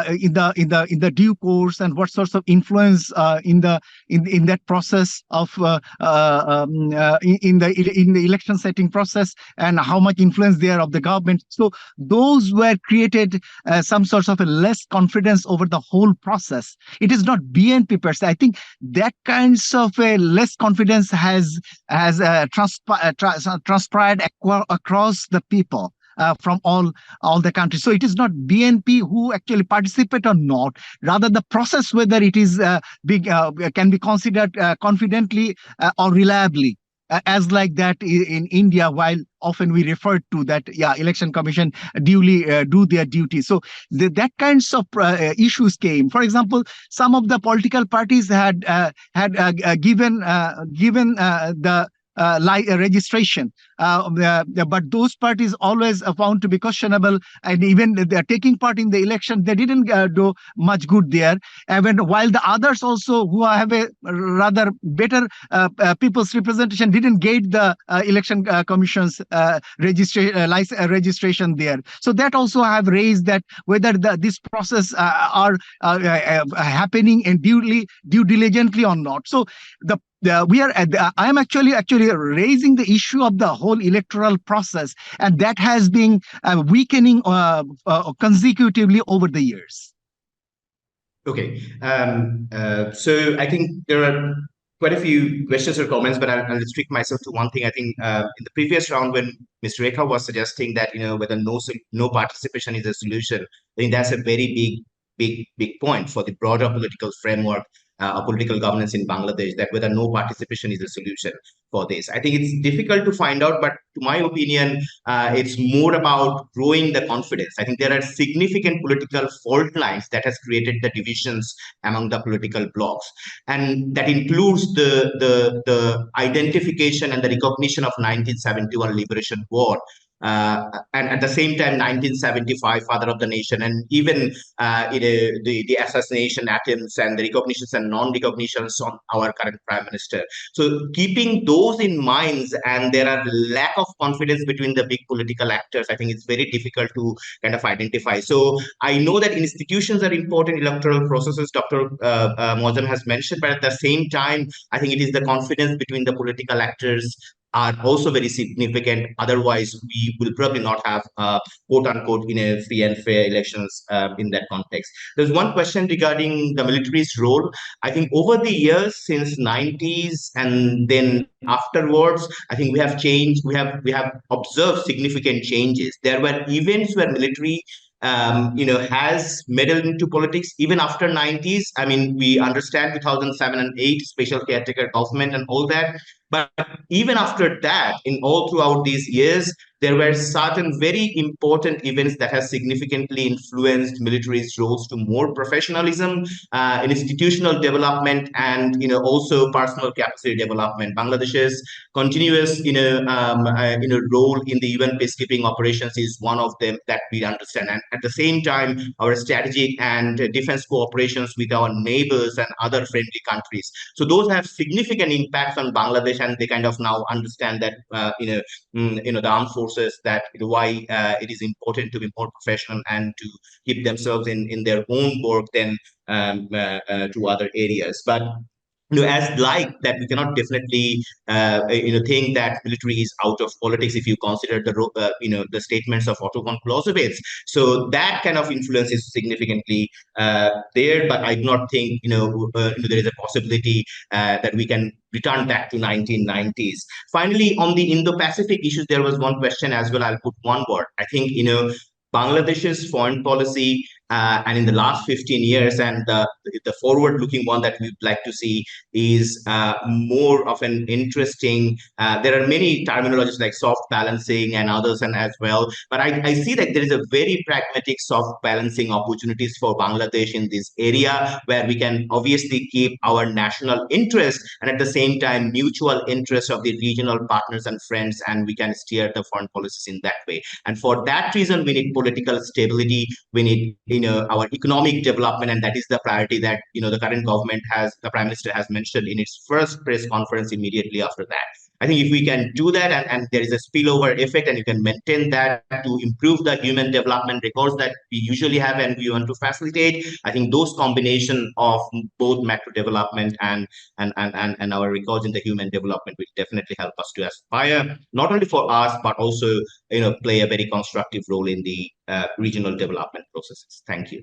in the due course, and what sorts of influence in that process of in the election setting process, and how much influence there of the government. So those were created some sorts of a less confidence over the whole process. It is not BNP per se. I think that kinds of a less confidence has transpired across the people from all the countries. So it is not BNP who actually participate or not. Rather, the process, whether it is can be considered confidently or reliably. As like that in India, while often we refer to that, Election Commission duly do their duty. So that kinds of issues came. For example, some of the political parties had given the registration, but those parties always found to be questionable, and even they are taking part in the election, they didn't do much good there. And while the others also, who have a rather better people's representation, didn't get the election commission's registration there. So that also have raised that whether this process are happening and due diligently or not. So I am actually raising the issue of the whole electoral process, and that has been weakening consecutively over the years.
Okay. So I think there are quite a few questions or comments, but I'll restrict myself to one thing. I think in the previous round, when Mr. Rekha was suggesting that, whether no participation is a solution, I think that's a very big point for the broader political framework, political governance in Bangladesh, that whether no participation is a solution for this. I think it's difficult to find out, but to my opinion, it's more about growing the confidence. I think there are significant political fault lines that has created the divisions among the political blocs, and that includes the identification and the recognition of 1971 liberation war. And at the same time, 1975, Father of the Nation, and even the assassination attempts and the recognitions and non-recognitions on our current Prime Minister. So keeping those in mind, and there are lack of confidence between the big political actors, I think it's very difficult to kind of identify. So I know that institutions are important, electoral processes, Dr. Moazzam has mentioned, but at the same time, I think it is the confidence between the political actors are also very significant. Otherwise, we will probably not have, quote unquote, free and fair elections in that context. There's one question regarding the military's role. I think over the years, since 90s and then afterwards, I think we have changed. We have observed significant changes. There were events where military has meddled into politics even after 90s. I mean, we understand 2007 and 8 special caretaker government and all that. But even after that, in all throughout these years, there were certain very important events that has significantly influenced military's roles to more professionalism, institutional development, and also personal capacity development. Bangladesh's continuous role in the UN peacekeeping operations is one of them that we understand, and at the same time our strategic and defense cooperations with our neighbors and other friendly countries. So those have significant impacts on Bangladesh, and they kind of now understand that the armed forces, that why it is important to be more professional and to keep themselves in their own work than to other areas. But as like that, we cannot definitely think that military is out of politics if you consider the statements of Otto von Clausewitz. So that kind of influence is significantly there, but I do not think there is a possibility that we can return back to 1990s. Finally, on the Indo-Pacific issues, there was one question as well. I'll put one word. I think Bangladesh's foreign policy, and in the last 15 years, and the forward-looking one that we'd like to see is more of an interesting. There are many terminologies like soft balancing and others, and as well. But I see that there is a very pragmatic soft balancing opportunities for Bangladesh in this area, where we can obviously keep our national interest and at the same time mutual interest of the regional partners and friends, and we can steer the foreign policies in that way. And for that reason, we need political stability. We need our economic development, and that is the priority that the current government the Prime Minister has mentioned in its first press conference immediately after that. I think if we can do that, and there is a spillover effect, and you can maintain that to improve the human development records that we usually have and we want to facilitate, I think those combination of both macro development and our records in the human development will definitely help us to aspire, not only for us, but also play a very constructive role in the regional development processes. Thank you.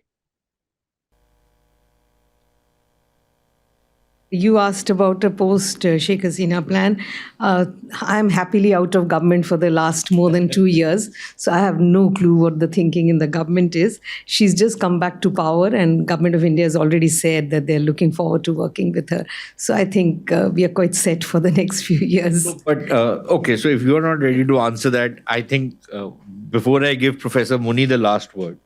You asked about a post-Sheikh Hasina plan. I'm happily out of government for the last more than 2 years, so I have no clue what the thinking in the government is. She's just come back to power, and Government of India has already said that they're looking forward to working with her. So I think we are quite set for the next few years.
But, okay, so if you're not ready to answer that, I think before I give Professor Muni the last word,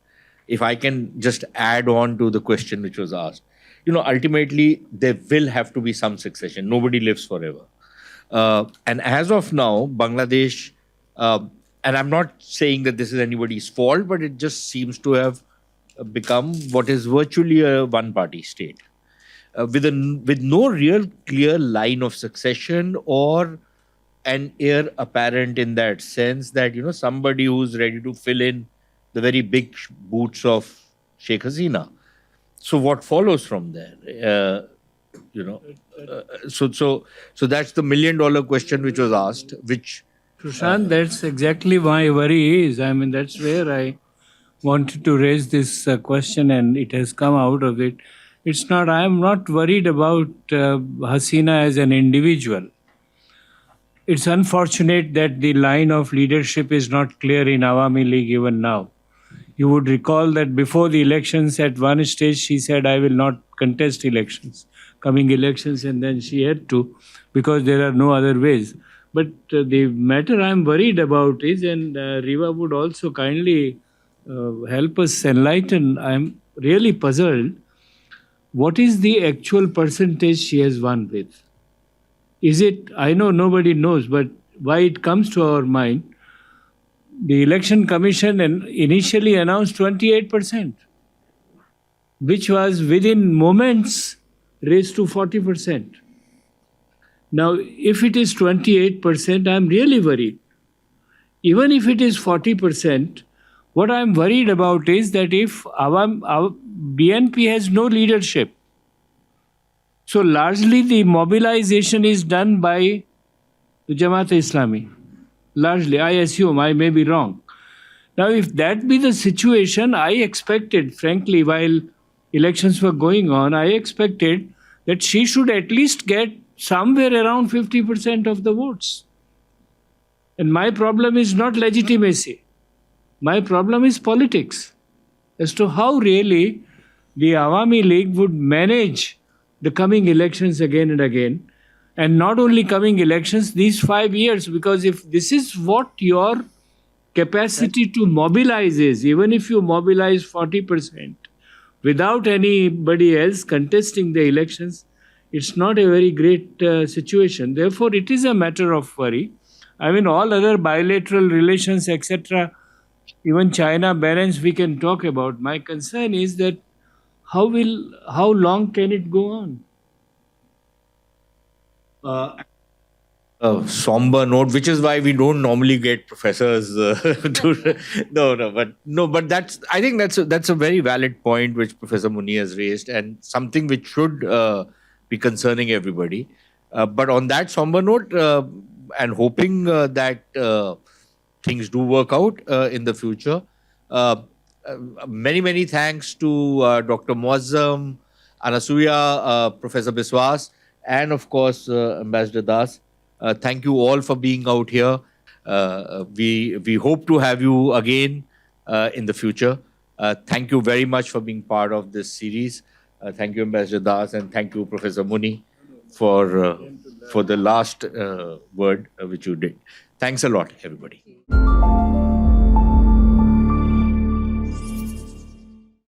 if I can just add on to the question which was asked. Ultimately, there will have to be some succession. Nobody lives forever. And as of now, Bangladesh, and I'm not saying that this is anybody's fault, but it just seems to have become what is virtually a one-party state, with no real clear line of succession or an heir apparent in that sense that, somebody who's ready to fill in the very big boots of Sheikh Hasina. So what follows from there? So that's the $1 million question which was asked, which...
Sushant, that's exactly my worry is. I mean, that's where I wanted to raise this question, and it has come out of it. I am not worried about Hasina as an individual. It's unfortunate that the line of leadership is not clear in Awami League even now. You would recall that before the elections, at one stage, she said, I will not contest coming elections, and then she had to, because there are no other ways. But the matter I'm worried about is, and Riva would also kindly help us enlighten, I'm really puzzled, what is the actual percentage she has won with? Is it, I know nobody knows, but why it comes to our mind, the Election Commission initially announced 28%, which was within moments raised to 40%. Now, if it is 28%, I'm really worried. Even if it is 40%, what I'm worried about is that if our BNP has no leadership, so largely the mobilization is done by the Jamaat-e-Islami. Largely, I assume, I may be wrong. Now, if that be the situation, I expected, frankly, while elections were going on, I expected that she should at least get somewhere around 50% of the votes. And my problem is not legitimacy. My problem is politics, as to how really the Awami League would manage the coming elections again and again. And not only coming elections, these 5 years, because if this is what your capacity to mobilize is, even if you mobilize 40% without anybody else contesting the elections, it's not a very great situation. Therefore, it is a matter of worry. I mean, all other bilateral relations, etc., even China balance we can talk about. My concern is that how long can it go on?
A somber note, which is why we don't normally get professors to but that's, I think that's a very valid point which Professor Muni has raised, and something which should be concerning everybody. But on that somber note, and hoping that things do work out in the future, many thanks to Dr. Muazzam, Anasuya, Professor Biswas, and of course Ambassador Das. Thank you all for being out here. We hope to have you again in the future. Thank you very much for being part of this series. Thank you, Ambassador Das, and thank you, Professor Muni, for the last word which you did. Thanks a lot, everybody.